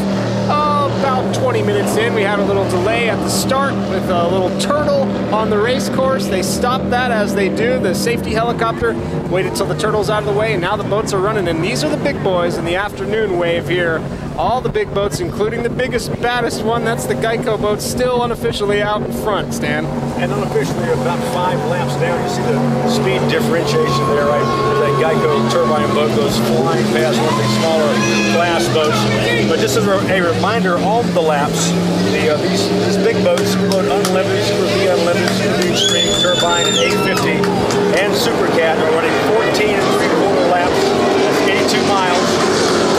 About 20 minutes in, we had a little delay at the start with a little turtle on the race course. They stopped that, as they do. The safety helicopter waited till the turtle's out of the way, and now the boats are running. And these are the big boys in the afternoon wave here. All the big boats, including the biggest, baddest one. That's the Geico boat, still unofficially out in front, Stan. And unofficially, about 5 laps down, you see the speed differentiation there, right? That Geico turbine boat goes flying past one of the smaller class boats. But just as a reminder, on the laps, these big boats, Superboat Unlimited, Super V Unlimited, Super V Extreme, Turbine, and 850, and Super Cat are running 14 3/4 laps. That's 82 miles.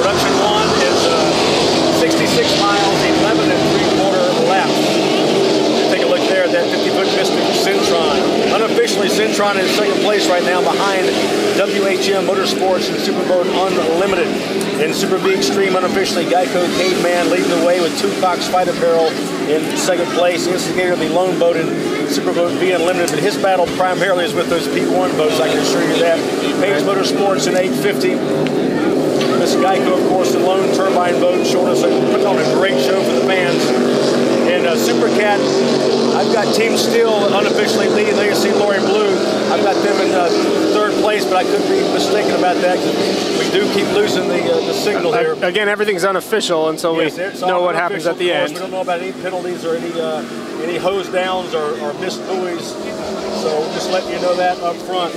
Production 1 is 66 miles, 11 3/4 laps. Take a look there at that 50-foot Mystic Centron. Unofficially, Centron is in second place right now behind WHM Motorsports and Superboat Unlimited. In Super V Extreme, unofficially, Geico Caveman leading the way with 2 Cox Fight Apparel in second place. Instigator, the lone boat in Superboat V Unlimited, but his battle primarily is with those P1 boats, I can assure you that. Page Motorsports in 850. This Geico, of course, the lone turbine boat, putting on a great show for the fans. And Super Cat, I've got Team Steel unofficially leading. There you see Lori Blue. I've got them in third place, but I could be mistaken about that. We do keep losing the signal here. Again, everything's unofficial until we know what happens at the end. We don't know about any penalties or any hose downs or missed buoys. So just letting you know that up front.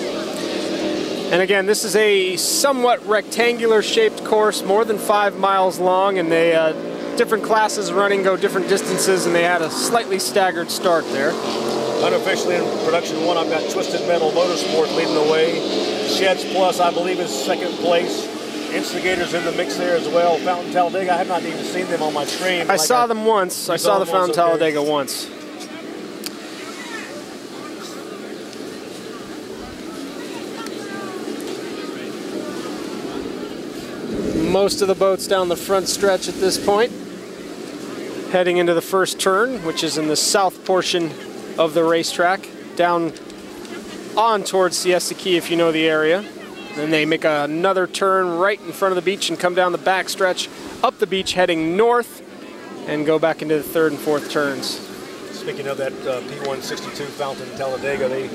And again, this is a somewhat rectangular shaped course, more than 5 miles long, and they different classes running go different distances, and they had a slightly staggered start there. Unofficially in production 1, I've got Twisted Metal Motorsport leading the way. Sheds Plus, I believe, is second place. Instigators in the mix there as well. Fountain Talladega, I have not even seen them on my screen. I saw them once. I saw the Fountain Talladega once. Most of the boats down the front stretch at this point. Heading into the first turn, which is in the south portion of the racetrack, down on towards Siesta Key if you know the area. Then they make another turn right in front of the beach and come down the back stretch, up the beach heading north, and go back into the third and fourth turns. Speaking of that P162 fountain in Talladega, they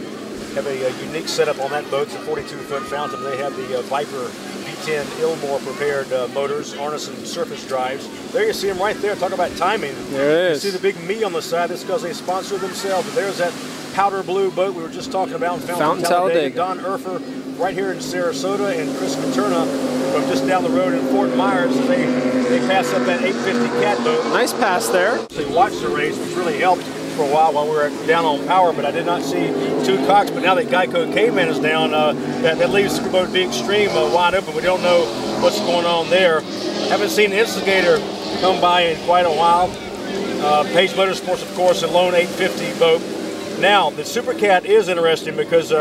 have a unique setup on that boat. It's a 42-foot fountain. They have the Viper V10 Ilmore prepared motors, harness and surface drives. There you see them right there. Talk about timing. There it is. You see the big me on the side. That's because they sponsor themselves. But there's that powder blue boat we were just talking about in Fountain Talladega. Don Urfer right here in Sarasota, and Chris Materna from just down the road in Fort Myers. They pass up that 850 cat boat. Nice pass there. They watched the race, which really helped for a while we were down on power, but I did not see two cocks. But now that Geico Caveman is down, that leaves Superboat Big Extreme wide open. We don't know what's going on there. Haven't seen Instigator come by in quite a while. Page Motorsports, of course, a lone 850 boat. Now, the Super Cat is interesting because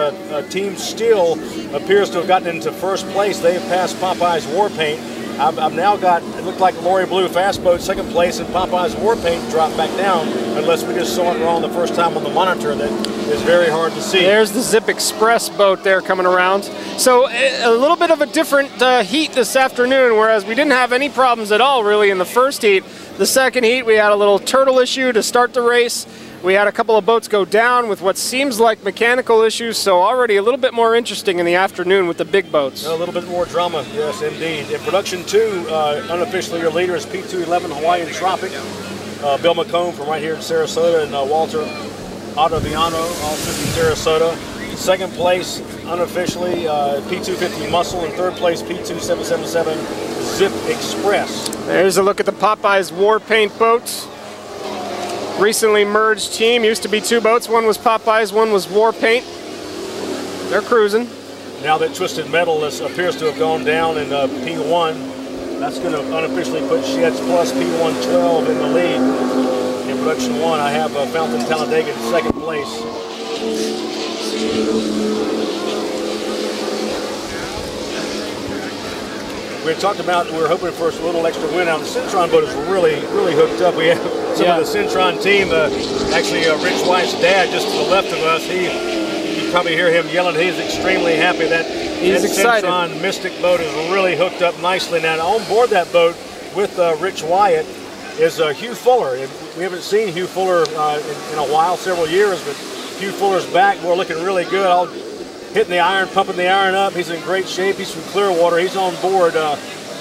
Team Steel appears to have gotten into first place. They've passed Popeye's War Paint. I've now got, it looked like Lori Blue Fast Boat second place, and Popeye's War Paint dropped back down, unless we just saw it wrong the first time on the monitor. That is very hard to see. There's the Zip Express boat there coming around. So a little bit of a different heat this afternoon, whereas we didn't have any problems at all really in the first heat. The second heat, we had a little turtle issue to start the race. We had a couple of boats go down with what seems like mechanical issues, so already a little bit more interesting in the afternoon with the big boats. A little bit more drama, yes, indeed. In production 2, unofficially your leader is P211 Hawaiian Tropic. Bill McComb from right here in Sarasota, and Walter Ottaviano, also from Sarasota. Second place, unofficially, P250 Muscle, and third place, P2777 Zip Express. There's a look at the Popeye's War Paint boats. Recently merged team, used to be two boats. One was Popeye's, one was War Paint. They're cruising. Now that Twisted Metal appears to have gone down in P1, that's going to unofficially put Sheds Plus P112 in the lead. In production 1, I have Fountain Talladega in second place. We had talked about, we were hoping for a little extra win out. The Centron boat is really hooked up. We have some of the Centron team, actually Rich White's dad just to the left of us. You probably hear him yelling. He's extremely happy that he's excited. Centron Mystic boat is really hooked up nicely. Now on board that boat with Rich Wyatt is Hugh Fuller. We haven't seen Hugh Fuller in a while, several years, but Hugh Fuller's back. We're looking really good. Hitting the iron, pumping the iron up. He's in great shape. He's from Clearwater. He's on board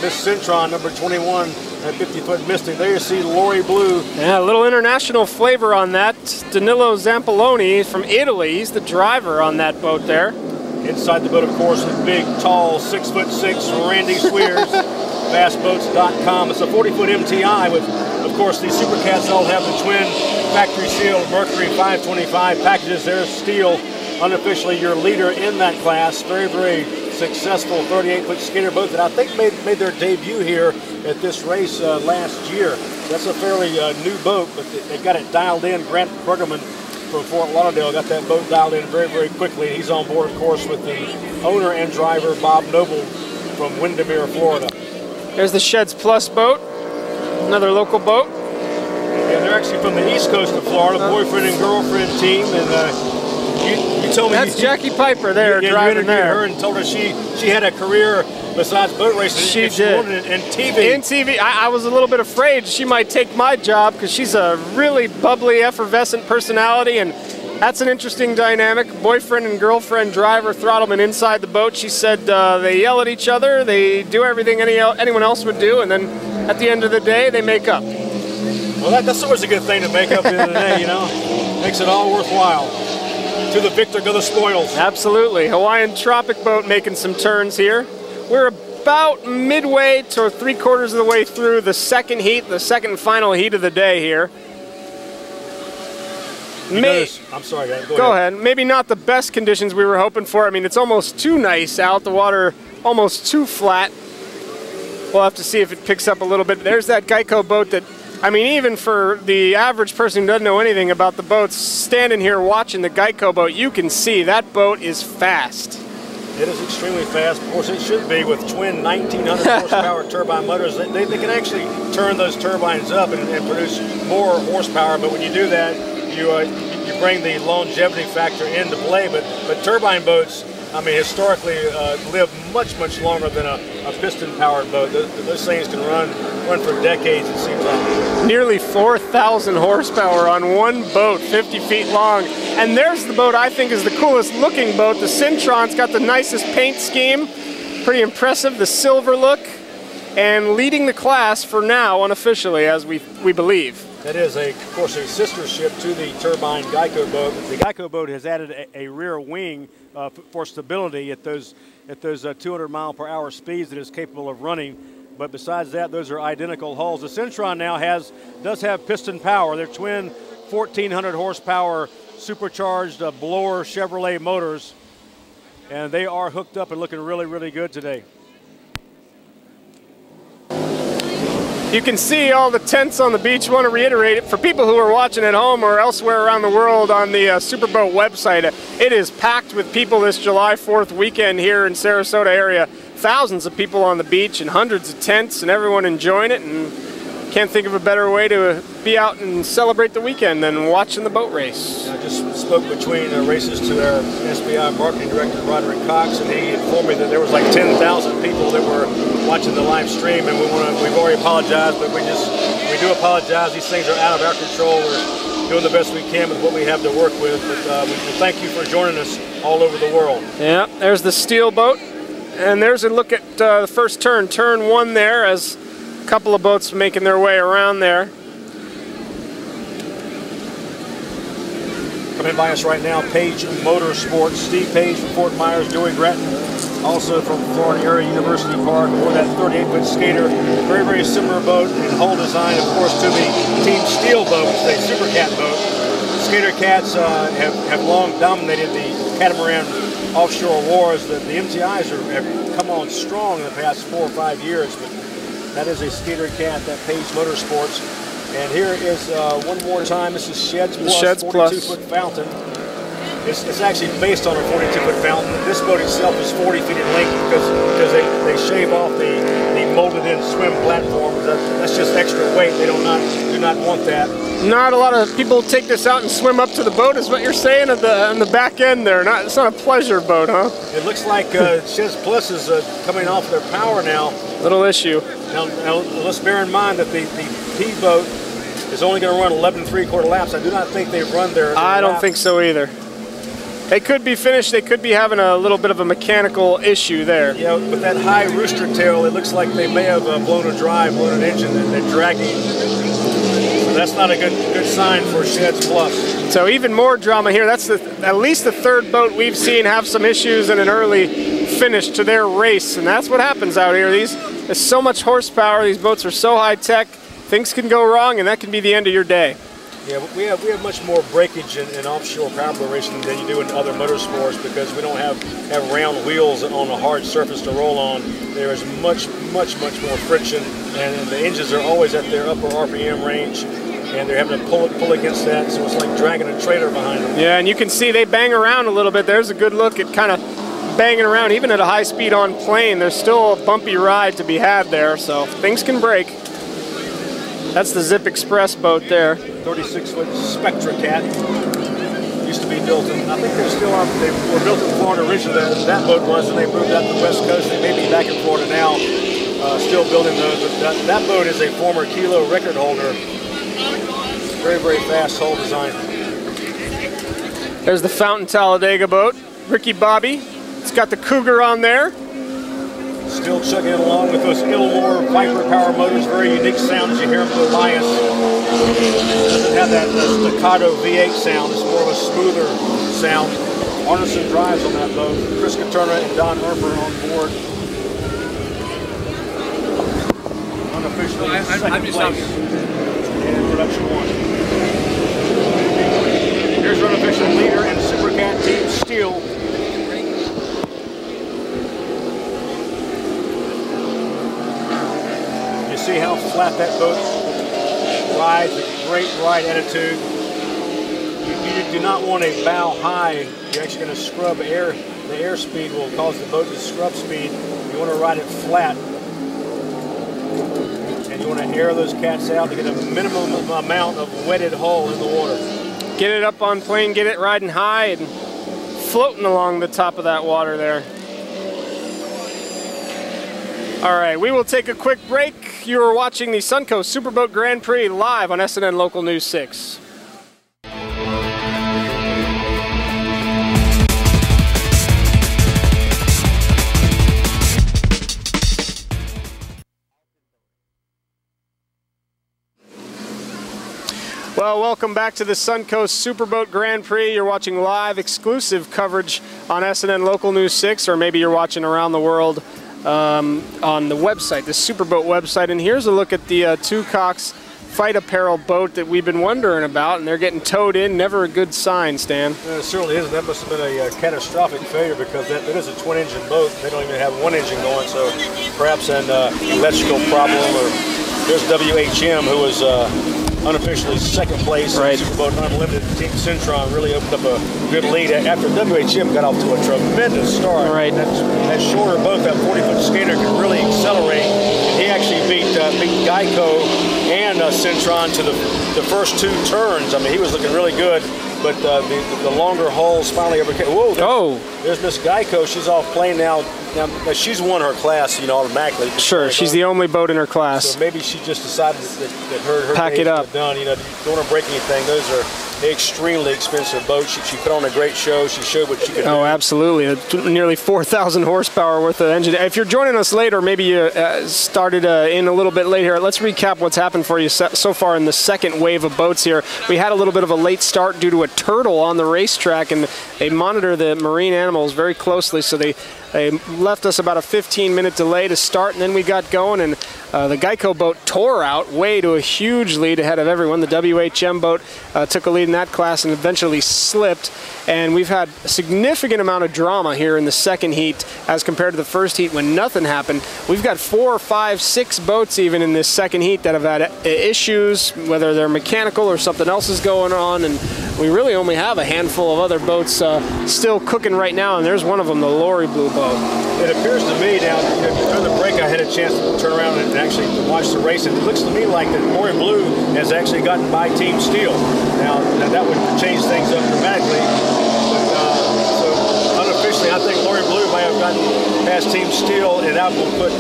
Miss Centron, number 21, at 50-foot Mystic. There you see Lori Blue. Yeah, a little international flavor on that. Danilo Zampoloni from Italy. He's the driver on that boat there. Inside the boat, of course, is big, tall, 6'6" Randy Swears. Fastboats.com. It's a 40-foot MTI with, of course, these Super Cats all have the twin factory sealed Mercury 525 packages. There's Steel, unofficially your leader in that class. Very successful 38-foot skater boat that I think made their debut here at this race last year. That's a fairly new boat, but they got it dialed in. Grant Bergerman from Fort Lauderdale got that boat dialed in very quickly. He's on board, of course, with the owner and driver, Bob Noble, from Windermere, Florida. There's the Sheds Plus boat, another local boat. Yeah, they're actually from the east coast of Florida, boyfriend and girlfriend team, and you told me that's Jackie Piper there driving there. Her and told her she had a career besides boat racing. She did. In TV. In TV, I was a little bit afraid she might take my job because she's a really bubbly, effervescent personality, and that's an interesting dynamic. Boyfriend and girlfriend driver, throttleman inside the boat. She said they yell at each other, they do everything anyone else would do, and then at the end of the day, they make up. Well, that's always a good thing to make up at the end of the day, you know. Makes it all worthwhile. To the victor go the spoils. Absolutely. Hawaiian Tropic boat making some turns here. We're about midway to 3/4 of the way through the second heat, the second and final heat of the day here. I'm sorry, go ahead. Maybe not the best conditions we were hoping for. I mean, it's almost too nice out, the water almost too flat. We'll have to see if it picks up a little bit. There's that Geico boat that, I mean, even for the average person who doesn't know anything about the boats, standing here watching the Geico boat, you can see that boat is fast. It is extremely fast. Of course, it should be with twin 1,900 horsepower turbine motors. They can actually turn those turbines up and produce more horsepower. But when you do that, you bring the longevity factor into play. But turbine boats, I mean, historically live much longer than a piston-powered boat. Those things can run for decades, it seems like. Nearly 4,000 horsepower on one boat, 50 feet long. And there's the boat I think is the coolest looking boat. The Syntron's got the nicest paint scheme. Pretty impressive, the silver look. And leading the class for now, unofficially, as we believe. That is, of course, a sister ship to the turbine Geico boat. The Geico boat has added a rear wing for stability at those 200-mile-per-hour speeds that is capable of running. But besides that, those are identical hulls. The Syntron now does have piston power. They're twin 1,400 horsepower supercharged blower Chevrolet motors, and they are hooked up and looking really good today. You can see all the tents on the beach. I want to reiterate it for people who are watching at home or elsewhere around the world on the Superboat website. It is packed with people this July 4th weekend here in Sarasota area. Thousands of people on the beach and hundreds of tents and everyone enjoying it, and can't think of a better way to be out and celebrate the weekend than watching the boat race. I just spoke between races to our SBI marketing director, Roderick Cox, and he informed me that there was like 10,000 people that were watching the live stream, and we've already apologized, but we do apologize. These things are out of our control. We're doing the best we can with what we have to work with, but we thank you for joining us all over the world. Yeah, there's the steel boat, and there's a look at the first turn, turn one there, as a couple of boats making their way around there. Coming by us right now, Page Motorsports, Steve Page from Fort Myers, Joey Gratton, also from Florida Area University Park, or that 38-foot skater. Very similar boat in hull design, of course, to the Team Steel boat, which is a Super Cat boat. Skater cats have long dominated the catamaran offshore wars. The MTIs have come on strong in the past 4 or 5 years, but that is a skater cat, that Page Motorsports. And here is one more time. This is Sheds Plus 42-foot fountain. It's actually based on a 42-foot fountain. This boat itself is 40 feet in length because they shave off the molded-in swim platform. That's just extra weight. They do not want that. Not a lot of people take this out and swim up to the boat, is what you're saying, on the back end there. It's not a pleasure boat, huh? It looks like Sheds Plus is coming off their power now. Little issue. Now let's bear in mind that the P boat is only going to run 11 3/4 laps. I do not think they've run their I don't think so either. They could be finished. They could be having a little bit of a mechanical issue there. Yeah, with that high rooster tail, it looks like they may have blown an engine, and they're dragging. So that's not a good sign for Sheds Plus. So even more drama here. That's at least the third boat we've seen have some issues in an early finish to their race, and that's what happens out here. There's so much horsepower. These boats are so high tech. Things can go wrong, and that can be the end of your day. Yeah, we have much more breakage in offshore powerboat racing than you do in other motorsports, because we don't have round wheels on a hard surface to roll on. There is much more friction, and the engines are always at their upper RPM range, and they're having to pull against that, so it's like dragging a trailer behind them. Yeah, and you can see they bang around a little bit. There's a good look at kind of banging around. Even at a high speed on plane, there's still a bumpy ride to be had there, so things can break. That's the Zip Express boat there. 36-foot Spectra Cat. Used to be built in, I think they still are, they were built in Florida originally. That boat was, and they moved out to the West Coast. They may be back in Florida now, still building those. But that boat is a former kilo record holder. Very fast hull design. There's the Fountain Talladega boat. Ricky Bobby. It's got the Cougar on there. Still chugging along with those Ilmore Viper power motors. Very unique sound as you hear them go by us. It doesn't have that staccato V8 sound. It's more of a smoother sound. Arneson drives on that boat. Chris Katerna and Don Erfer on board. Unofficially second place in production one. Here's our unofficial leader in Super Cat Team Steel. See how flat that boat rides, a great ride attitude. You do not want a bow high. You're actually going to scrub air the airspeed will cause the boat to scrub speed. You want to ride it flat. And you want to air those cats out to get a minimum amount of wetted hull in the water. Get it up on plane, get it riding high and floating along the top of that water there. All right, we will take a quick break. You are watching the Suncoast Superboat Grand Prix live on SNN Local News 6. Well, welcome back to the Suncoast Superboat Grand Prix. You're watching live exclusive coverage on SNN Local News 6, or maybe you're watching around the world on the website, the Superboat website. And here's a look at the Two Cocks fight apparel boat that we've been wondering about, and they're getting towed in. Never a good sign, Stan. It certainly isn't. That must have been a catastrophic failure, because that is a twin-engine boat. They don't even have one engine going, so perhaps an electrical problem. Or there's WHM, who was unofficially second place in Superboat Unlimited. Team Centron really opened up a good lead after WHM got off to a tremendous start. Right. That shorter boat, that 40-foot skater, could really accelerate. He actually beat Geico and Centron to the first two turns. I mean, he was looking really good, but the longer hulls finally overcame. Whoa! There's Miss Geico. She's off plane now. Now she's won her class, automatically. Sure, she's the only boat in her class. So maybe she just decided that her pack days it up. Are done. You don't want to break anything. Those are extremely expensive boats. She put on a great show. She showed what she could do. Oh, absolutely. Nearly 4,000 horsepower worth of engine. If you're joining us late, or maybe you started in a little bit late here, let's recap what's happened for you so far in the second wave of boats here. We had a little bit of a late start due to a turtle on the racetrack, and they monitor the marine animals very closely, so they left us about a 15-minute delay to start, and then we got going, and the Geico boat tore out way to a huge lead ahead of everyone. The WHM boat took a lead in that class and eventually slipped, and we've had a significant amount of drama here in the second heat as compared to the first heat when nothing happened. We've got 4, 5, 6 boats even in this second heat that have had issues, whether they're mechanical or something else is going on, and we really only have a handful of other boats still cooking right now, and there's one of them, the Lori Blue boat. It appears to me now, during the break, I had a chance to turn around and actually watch the race, and it looks to me like that Lori Blue has actually gotten by Team Steel. Now that would change things up dramatically, but so unofficially, I think Lori Blue may have gotten past Team Steel, and that will put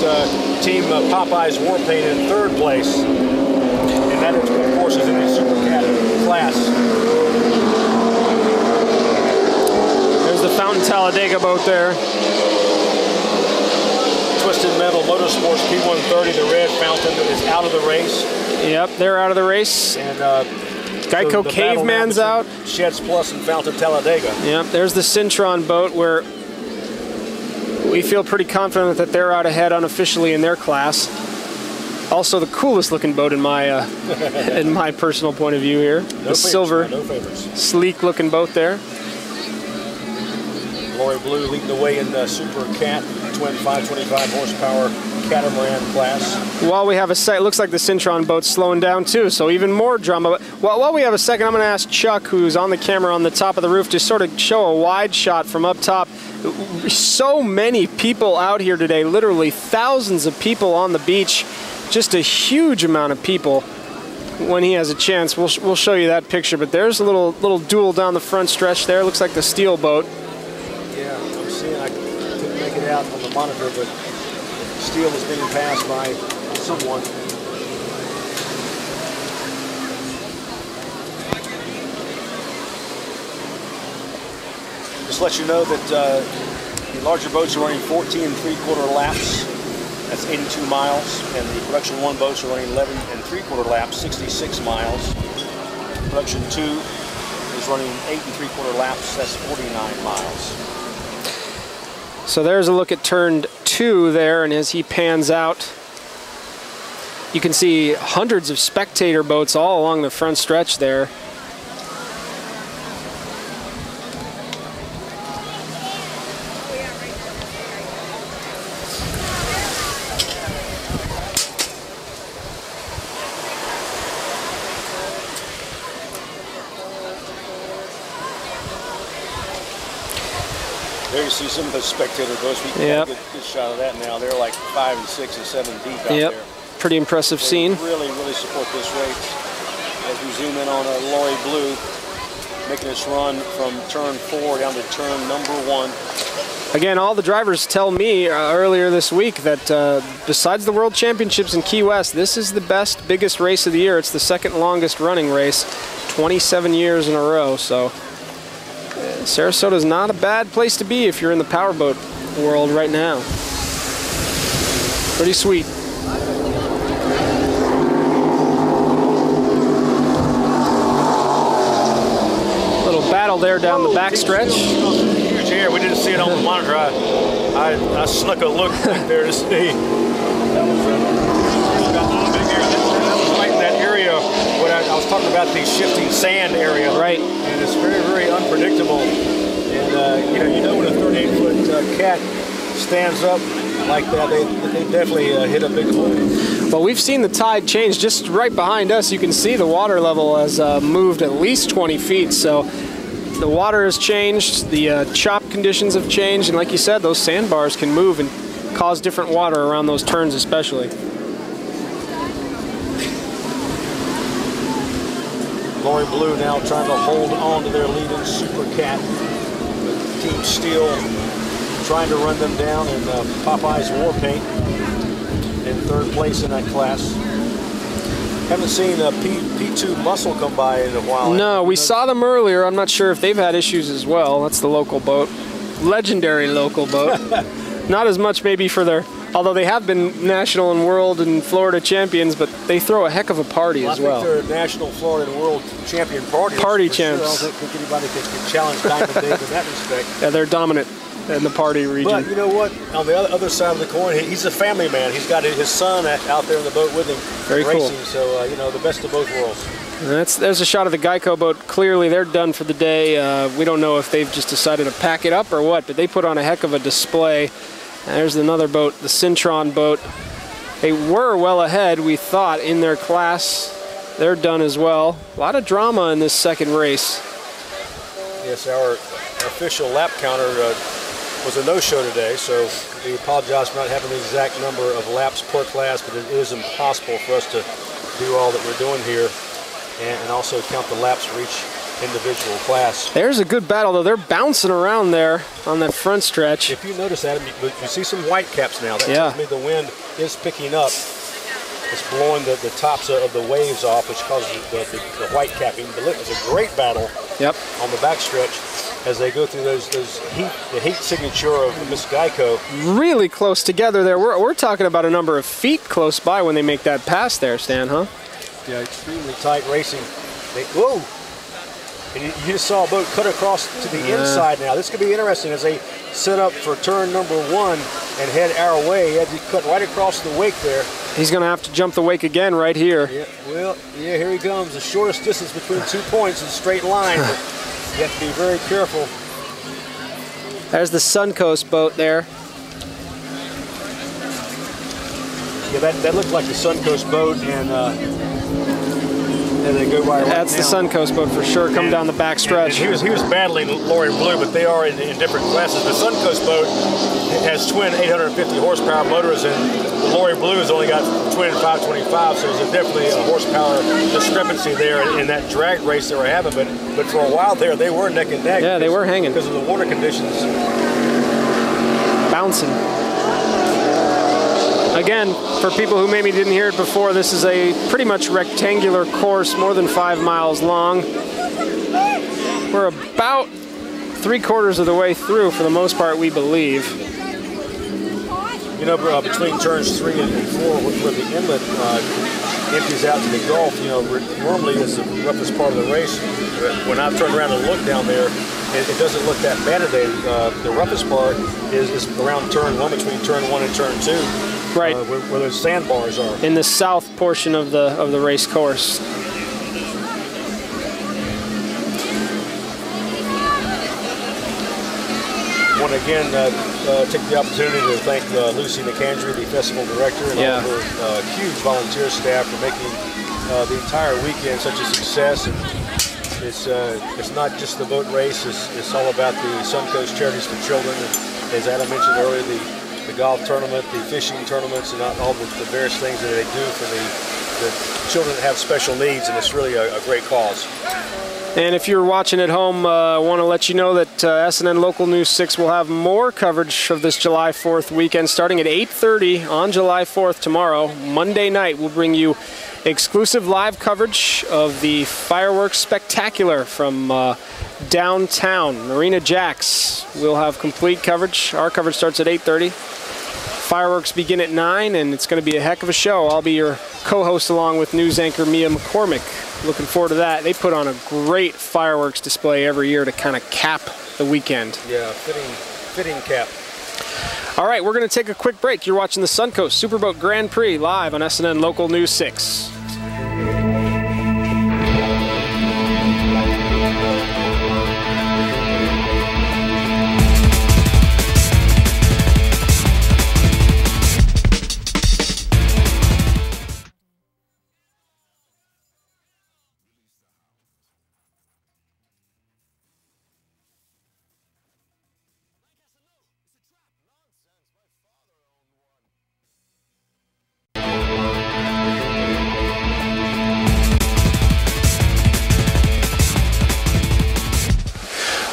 Team Popeye's War Paint in third place, and that, of course, is in the Super Cat class. There's the Fountain Talladega boat there. Twisted Metal Motorsports P130, the red Fountain, is out of the race. Yep, they're out of the race. And Geico the Caveman's out. Sheds Plus and Fountain Talladega. Yep, there's the Centron boat, where we feel pretty confident that they're out ahead unofficially in their class. Also the coolest looking boat in my in my personal point of view here. The silver, sleek looking boat there. Lori Blue leading the way in the Super Cat, twin 525 horsepower catamaran class. While we have a sec, looks like the Centron boat's slowing down too, so even more drama. While we have a second, I'm going to ask Chuck, who's on the camera on the top of the roof, to sort of show a wide shot from up top. So many people out here today, literally thousands of people on the beach, just a huge amount of people. When he has a chance, we'll show you that picture, but there's a little duel down the front stretch there. Looks like the Steel boat. Yeah, I'm seeing, I couldn't make it out on the monitor, but Steel is being passed by someone. Just let you know that the larger boats are running 14 3/4 laps. That's 82 miles, and the Production 1 boats are running 11 3/4 laps, 66 miles. Production 2 is running 8 3/4 laps, that's 49 miles. So there's a look at turn 2 there, and as he pans out, you can see hundreds of spectator boats all along the front stretch there. There you see some of the spectator boats. We got a good shot of that now. They're like 5 and 6 and 7 deep out there. Pretty impressive scene. Really, really support this race. As we zoom in on Lori Blue, making this run from turn 4 down to turn number 1. Again, all the drivers tell me earlier this week that besides the World Championships in Key West, this is the best, biggest race of the year. It's the second longest running race, 27 years in a row. So Sarasota is not a bad place to be if you're in the powerboat world right now. Pretty sweet. Little battle there down the backstretch. Huge here. We didn't see it on the monitor. I snuck a look back there to see. That was big area. That was right in that area where I was talking about the shifting sand area. Right. And it's very, very unpredictable. And you know when a 38-foot cat stands up like that, they definitely hit a big hole. Well, we've seen the tide change just right behind us. You can see the water level has moved at least 20 feet. So the water has changed, the chop conditions have changed, and like you said, those sandbars can move and cause different water around those turns especially. Lori Blue now trying to hold on to their leading Super Cat. Team Steel trying to run them down in Popeye's War Paint in 3rd place in that class. Haven't seen P2 Muscle come by in a while. No, we saw them earlier. I'm not sure if they've had issues as well. That's the local boat. Legendary local boat. Not as much maybe for their, although they have been national and world and Florida champions, but they throw a heck of a party as well. I think they're a national, Florida, and world champion party. Party champs. Sure. I don't think anybody can challenge Diamond Dave in that respect. Yeah, they're dominant in the party region. But you know what? On the other side of the coin, he's a family man. He's got his son out there in the boat with him. Very racing, cool. So, the best of both worlds. There's a shot of the Geico boat. Clearly, they're done for the day. We don't know if they've just decided to pack it up or what, but they put on a heck of a display. There's another boat, the Cintron boat. They were well ahead, we thought, in their class. They're done as well. A lot of drama in this second race. Yes, our official lap counter was a no-show today, so we apologize for not having the exact number of laps per class, but it is impossible for us to do all that we're doing here and also count the laps for each individual class. There's a good battle, though. They're bouncing around there on that front stretch. If you notice, Adam, you see some white caps now. That tells me the wind is picking up. It's blowing the tops of the waves off, which causes the white capping. But look, it's a great battle on the backstretch as they go through the heat signature of Miss Geico. Really close together there. We're talking about a number of feet close by when they make that pass there, Stan, huh? Yeah, extremely tight racing. Whoa! And you just saw a boat cut across to the inside now. This could be interesting as they set up for turn number 1 and head our way. He had to cut right across the wake there. He's going to have to jump the wake again right here. Yeah, well, here he comes. The shortest distance between 2 points is a straight line. But you have to be very careful. There's the Suncoast boat there. Yeah, that looked like the Suncoast boat, and they go by right That's now. The Suncoast boat for sure, come down the back stretch. And he was battling Lori Blue, but they are in different classes. The Suncoast boat has twin 850 horsepower motors, and Lori Blue has only got twin 525, so there's definitely a horsepower discrepancy there in that drag race they were having. But for a while there, they were neck and neck. Yeah, they were hanging. Because of the water conditions. Bouncing. Again, for people who maybe didn't hear it before, this is a pretty much rectangular course, more than 5 miles long. We're about 3/4 of the way through, for the most part, we believe. You know, between turns 3 and 4, where the inlet empties out to the Gulf, normally it's the roughest part of the race. When I turned around and looked down there, it doesn't look that bad today. The roughest part is around turn 1, between turn 1 and turn 2. Right. Where those sandbars are. In the south portion of the race course. I want to again take the opportunity to thank Lucy McAndrew, the festival director, and all of her huge volunteer staff for making the entire weekend such a success. And it's not just the boat race. It's all about the Suncoast Charities for Children. And as Adam mentioned earlier, the golf tournament, the fishing tournaments, and all the various things that they do for the children that have special needs, and it's really a great cause. And if you're watching at home, I want to let you know that SNN Local News 6 will have more coverage of this July 4th weekend starting at 8:30 on July 4th tomorrow. Monday night, we'll bring you exclusive live coverage of the fireworks spectacular from downtown. Marina Jacks will have complete coverage. Our coverage starts at 8:30. Fireworks begin at 9, and it's going to be a heck of a show. I'll be your co-host along with news anchor Mia McCormick. Looking forward to that. They put on a great fireworks display every year to kind of cap the weekend. Yeah, fitting cap. All right, we're going to take a quick break. You're watching the Suncoast Superboat Grand Prix live on SNN Local News 6.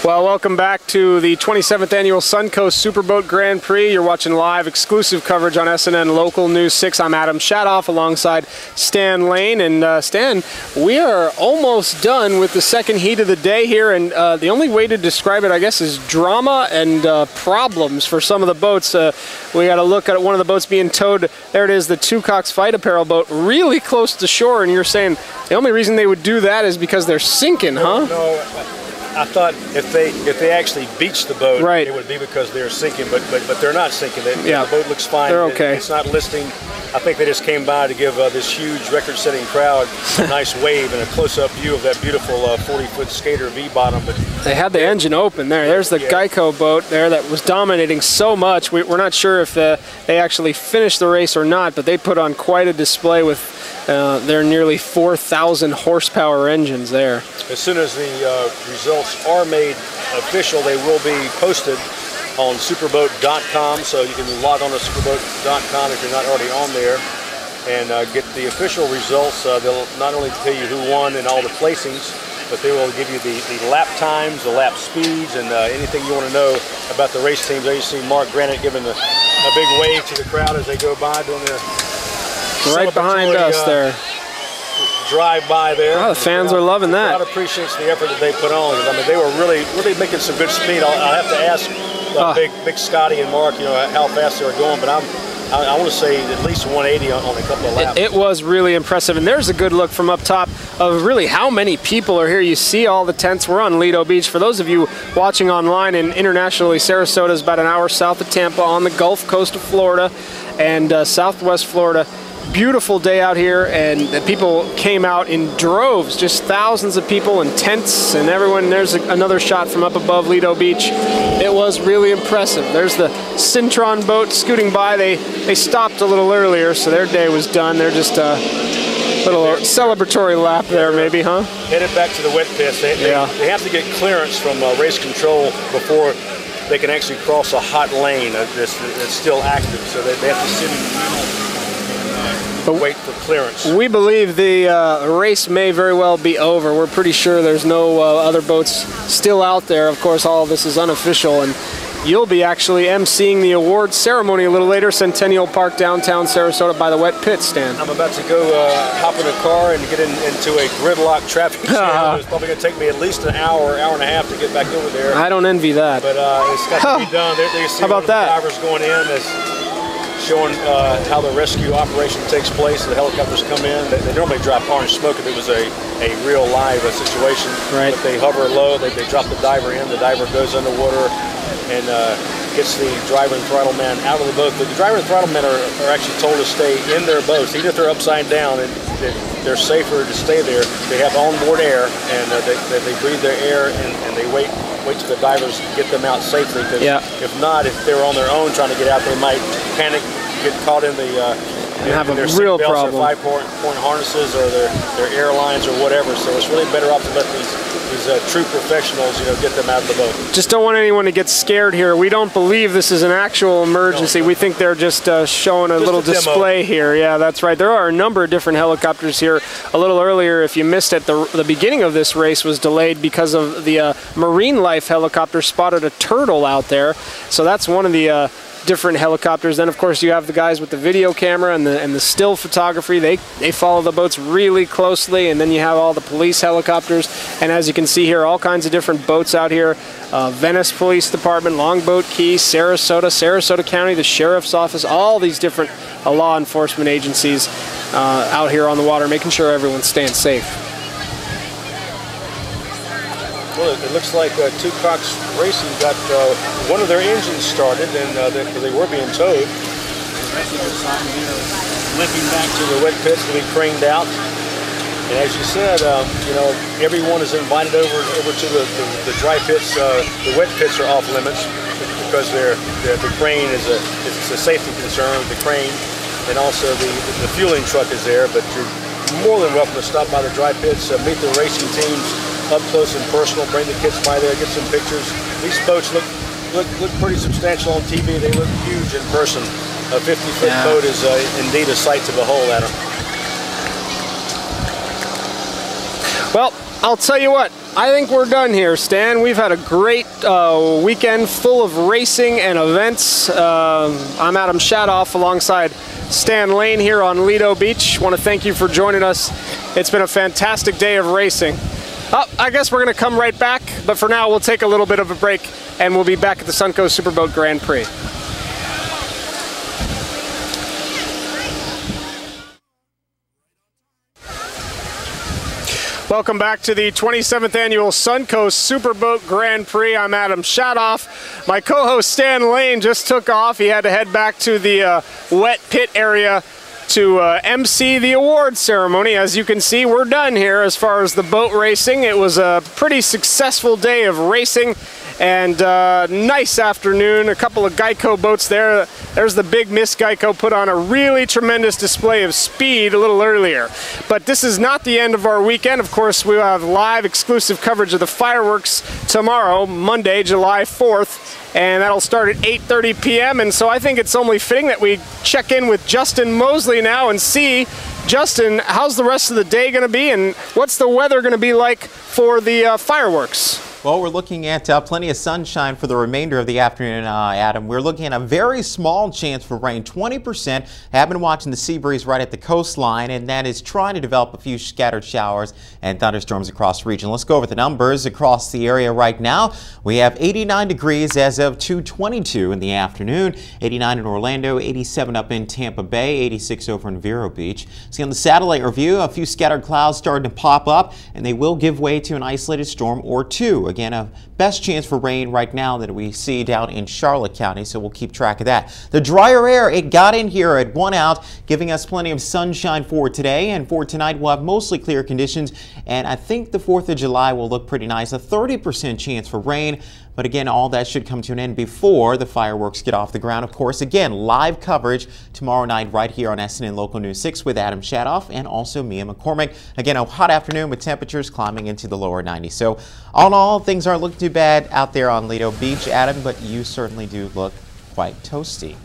Well, welcome back to the 27th Annual Suncoast Superboat Grand Prix. You're watching live exclusive coverage on SNN Local News 6. I'm Adam Shadoff alongside Stan Lane. And Stan, we are almost done with the second heat of the day here. And the only way to describe it, I guess, is drama and problems for some of the boats. We got to look at one of the boats being towed. There it is, the Two Cocks Fight Apparel boat, really close to shore. And you're saying the only reason they would do that is because they're sinking, huh? No. I thought if they actually beached the boat, right, it would be because they're sinking, but they're not sinking. Yeah. The boat looks fine. They're okay. It's not listing. I think they just came by to give this huge record-setting crowd a nice wave and a close-up view of that beautiful 40-foot skater V-bottom. But they had the engine open there. There's the Geico boat there that was dominating so much. We're not sure if they actually finished the race or not, but they put on quite a display with their nearly 4,000 horsepower engines there. As soon as the results are made official, they will be posted on superboat.com, so you can log on to superboat.com if you're not already on there and get the official results. They'll not only tell you who won and all the placings, but they will give you the lap times, the lap speeds, and anything you want to know about the race teams. There you see Mark Granite giving a big wave to the crowd as they go by doing their right behind us there. Drive by there. Oh, the fans are loving that. The crowd appreciates the effort that they put on. I mean, they were really making some good speed. I'll have to ask Big Scotty and Mark, you know, how fast they were going, but I want to say at least 180 on a couple of laps. It was really impressive, and there's a good look from up top of really how many people are here. You see all the tents. We're on Lido Beach. For those of you watching online and internationally, Sarasota is about an hour south of Tampa on the Gulf Coast of Florida and Southwest Florida. Beautiful day out here, and the people came out in droves, just thousands of people in tents and everyone. There's another shot from up above Lido Beach. It was really impressive. There's the Cintron boat scooting by. They stopped a little earlier, so their day was done. They're just a little celebratory lap there, maybe, huh? Headed back to the wet pits. They have to get clearance from race control before they can actually cross a hot lane that's still active, so they have to sit in the middle. Wait for clearance. We believe the race may very well be over. We're pretty sure there's no other boats still out there. Of course, all of this is unofficial, and you'll be actually emceeing the awards ceremony a little later, Centennial Park, downtown Sarasota by the wet pit, Stan. I'm about to go hop in a car and get into a gridlock traffic jam. It's probably going to take me at least an hour and a half to get back over there. I don't envy that. But it's got to be done. There you see How about that? The divers going in. Showing how the rescue operation takes place. The helicopters come in. They normally drop orange smoke if it was a real live situation. Right. But they hover low. They drop the diver in. The diver goes underwater and gets the driver and throttle man out of the boat. But the driver and throttle men are actually told to stay in their boats, even if they're upside down. And they're safer to stay there. They have onboard air, and they breathe their air, and they wait till the divers get them out safely. Because if not, if they're on their own trying to get out, they might panic, get caught in have their a real problem. Or 5-point harnesses or their airlines or whatever. So it's really better off to let these as true professionals, get them out of the boat. Just don't want anyone to get scared here. We don't believe this is an actual emergency. No. We think they're just showing a little display here. Yeah, that's right. There are a number of different helicopters here. A little earlier, if you missed it, the beginning of this race was delayed because of the marine life helicopter spotted a turtle out there. So that's one of the different helicopters. Then of course you have the guys with the video camera and the still photography. They follow the boats really closely, and then you have all the police helicopters, and as you can see here, all kinds of different boats out here. Venice Police Department, Longboat Key, Sarasota County, the Sheriff's Office, all these different law enforcement agencies out here on the water, making sure everyone's staying safe. Well, it looks like Two Cocks Racing got one of their engines started, and they were being towed. Linking back to the wet pits to be craned out. And as you said, everyone is invited over to the dry pits. The wet pits are off limits because the crane is a safety concern. The crane, and also the fueling truck is there. But you're more than welcome to stop by the dry pits, meet the racing teams up close and personal, bring the kids by there, get some pictures. These boats look pretty substantial on TV. They look huge in person. A 50-foot boat is indeed a sight to behold, Adam. Well, I'll tell you what, I think we're done here, Stan. We've had a great weekend full of racing and events. I'm Adam Shadoff alongside Stan Lane here on Lido Beach. Want to thank you for joining us. It's been a fantastic day of racing. I guess we're going to come right back, but for now we'll take a little bit of a break and we'll be back at the Suncoast Superboat Grand Prix. Welcome back to the 27th annual Suncoast Superboat Grand Prix. I'm Adam Shadoff. My co-host Stan Lane just took off. He had to head back to the wet pit area to MC the award ceremony. As you can see, we're done here as far as the boat racing. It was a pretty successful day of racing and nice afternoon. A couple of Geico boats there. There's the big Miss Geico, put on a really tremendous display of speed a little earlier. But this is not the end of our weekend. Of course, we will have live exclusive coverage of the fireworks tomorrow, Monday, July 4th. And that'll start at 8:30 p.m. And so I think it's only fitting that we check in with Justin Mosley now and see, Justin, how's the rest of the day going to be, and what's the weather going to be like for the fireworks? Well, we're looking at plenty of sunshine for the remainder of the afternoon, Adam. We're looking at a very small chance for rain, 20%. I have been watching the sea breeze right at the coastline, and that is trying to develop a few scattered showers and thunderstorms across the region. Let's go over the numbers across the area right now. We have 89 degrees as of 2:22 in the afternoon, 89 in Orlando, 87 up in Tampa Bay, 86 over in Vero Beach. See on the satellite review, a few scattered clouds starting to pop up, and they will give way to an isolated storm or two. Again, a best chance for rain right now that we see down in Charlotte County, so we'll keep track of that. The drier air, it got in here at 1 out, giving us plenty of sunshine for today, and for tonight we'll have mostly clear conditions, and I think the 4th of July will look pretty nice. A 30% chance for rain, but again, all that should come to an end before the fireworks get off the ground. Of course, again, live coverage tomorrow night right here on SNN Local News 6 with Adam Shadoff and also Mia McCormick. Again, a hot afternoon with temperatures climbing into the lower 90s. So all in all, things aren't looking too bad out there on Lido Beach, Adam, but you certainly do look quite toasty.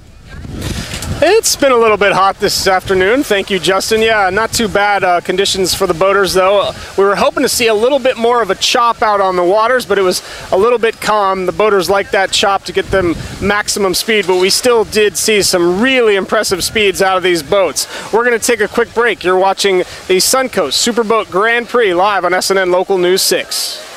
It's been a little bit hot this afternoon. Thank you, Justin. Yeah, not too bad conditions for the boaters, though. We were hoping to see a little bit more of a chop out on the waters, but it was a little bit calm. The boaters like that chop to get them maximum speed, but we still did see some really impressive speeds out of these boats. We're going to take a quick break. You're watching the Suncoast Superboat Grand Prix live on SNN Local News 6.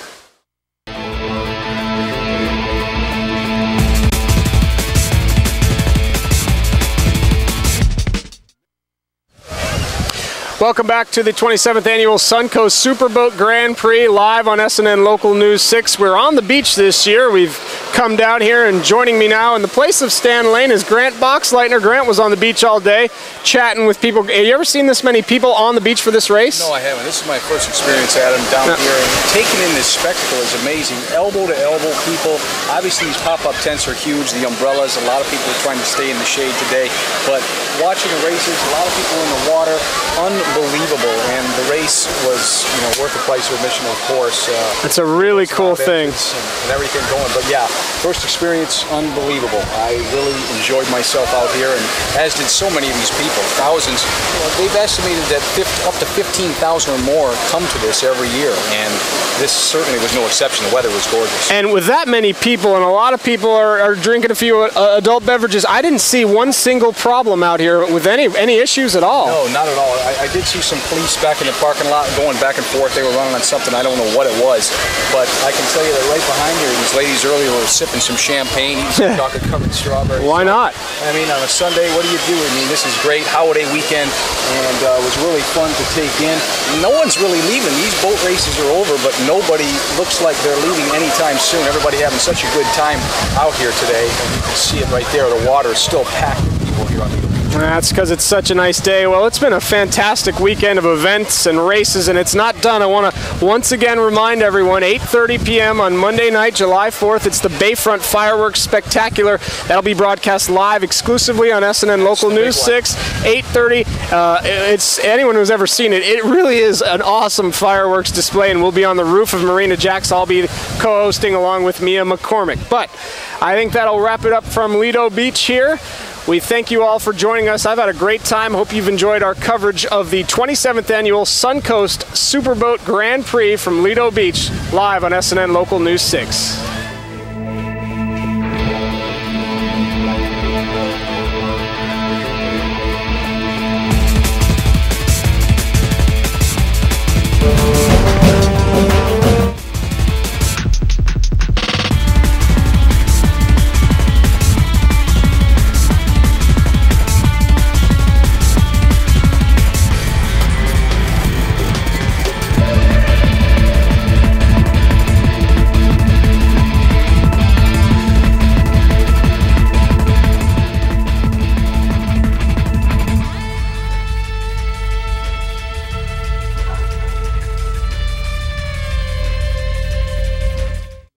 Welcome back to the 27th annual Suncoast Superboat Grand Prix live on SNN Local News 6. We're on the beach this year. We've come down here, and joining me now in the place of Stan Lane is Grant Boxleitner. Grant was on the beach all day chatting with people. Have you ever seen this many people on the beach for this race? No, I haven't. This is my first experience, Adam, down here. And taking in this spectacle is amazing. Elbow to elbow people. Obviously, these pop-up tents are huge. The umbrellas, a lot of people are trying to stay in the shade today. But watching the races, a lot of people in the water, unbelievable, and the race was, you know, worth the price of admission, of course. It's a really cool thing. And everything going, but yeah, first experience, unbelievable. I really enjoyed myself out here, and as did so many of these people, thousands. You know, they've estimated that up to 15,000 or more come to this every year, and this certainly was no exception. The weather was gorgeous. And with that many people, and a lot of people are drinking a few adult beverages, I didn't see one single problem out here with any issues at all. No, not at all. I did see some police back in the parking lot going back and forth. They were running on something, I don't know what it was, but I can tell you that right behind here, these ladies earlier were sipping some champagne, eating some chocolate-covered strawberries. Why not? I mean, on a Sunday, what do you do? I mean, this is great, holiday weekend, and it was really fun to take in. No one's really leaving. These boat races are over, but nobody looks like they're leaving anytime soon. Everybody having such a good time out here today, and you can see it right there. The water is still packed with people here on the beach. That's because it's such a nice day. Well, it's been a fantastic weekend of events and races, and it's not done. I want to once again remind everyone, 8:30 p.m. on Monday night, July 4th, it's the Bayfront Fireworks Spectacular. That'll be broadcast live exclusively on SNN Local News 6, 8:30. It's anyone who's ever seen it, it really is an awesome fireworks display, and we'll be on the roof of Marina Jacks. I'll be co-hosting along with Mia McCormick. But I think that'll wrap it up from Lido Beach here. We thank you all for joining us. I've had a great time. Hope you've enjoyed our coverage of the 27th Annual Suncoast Superboat Grand Prix from Lido Beach, live on SNN Local News 6.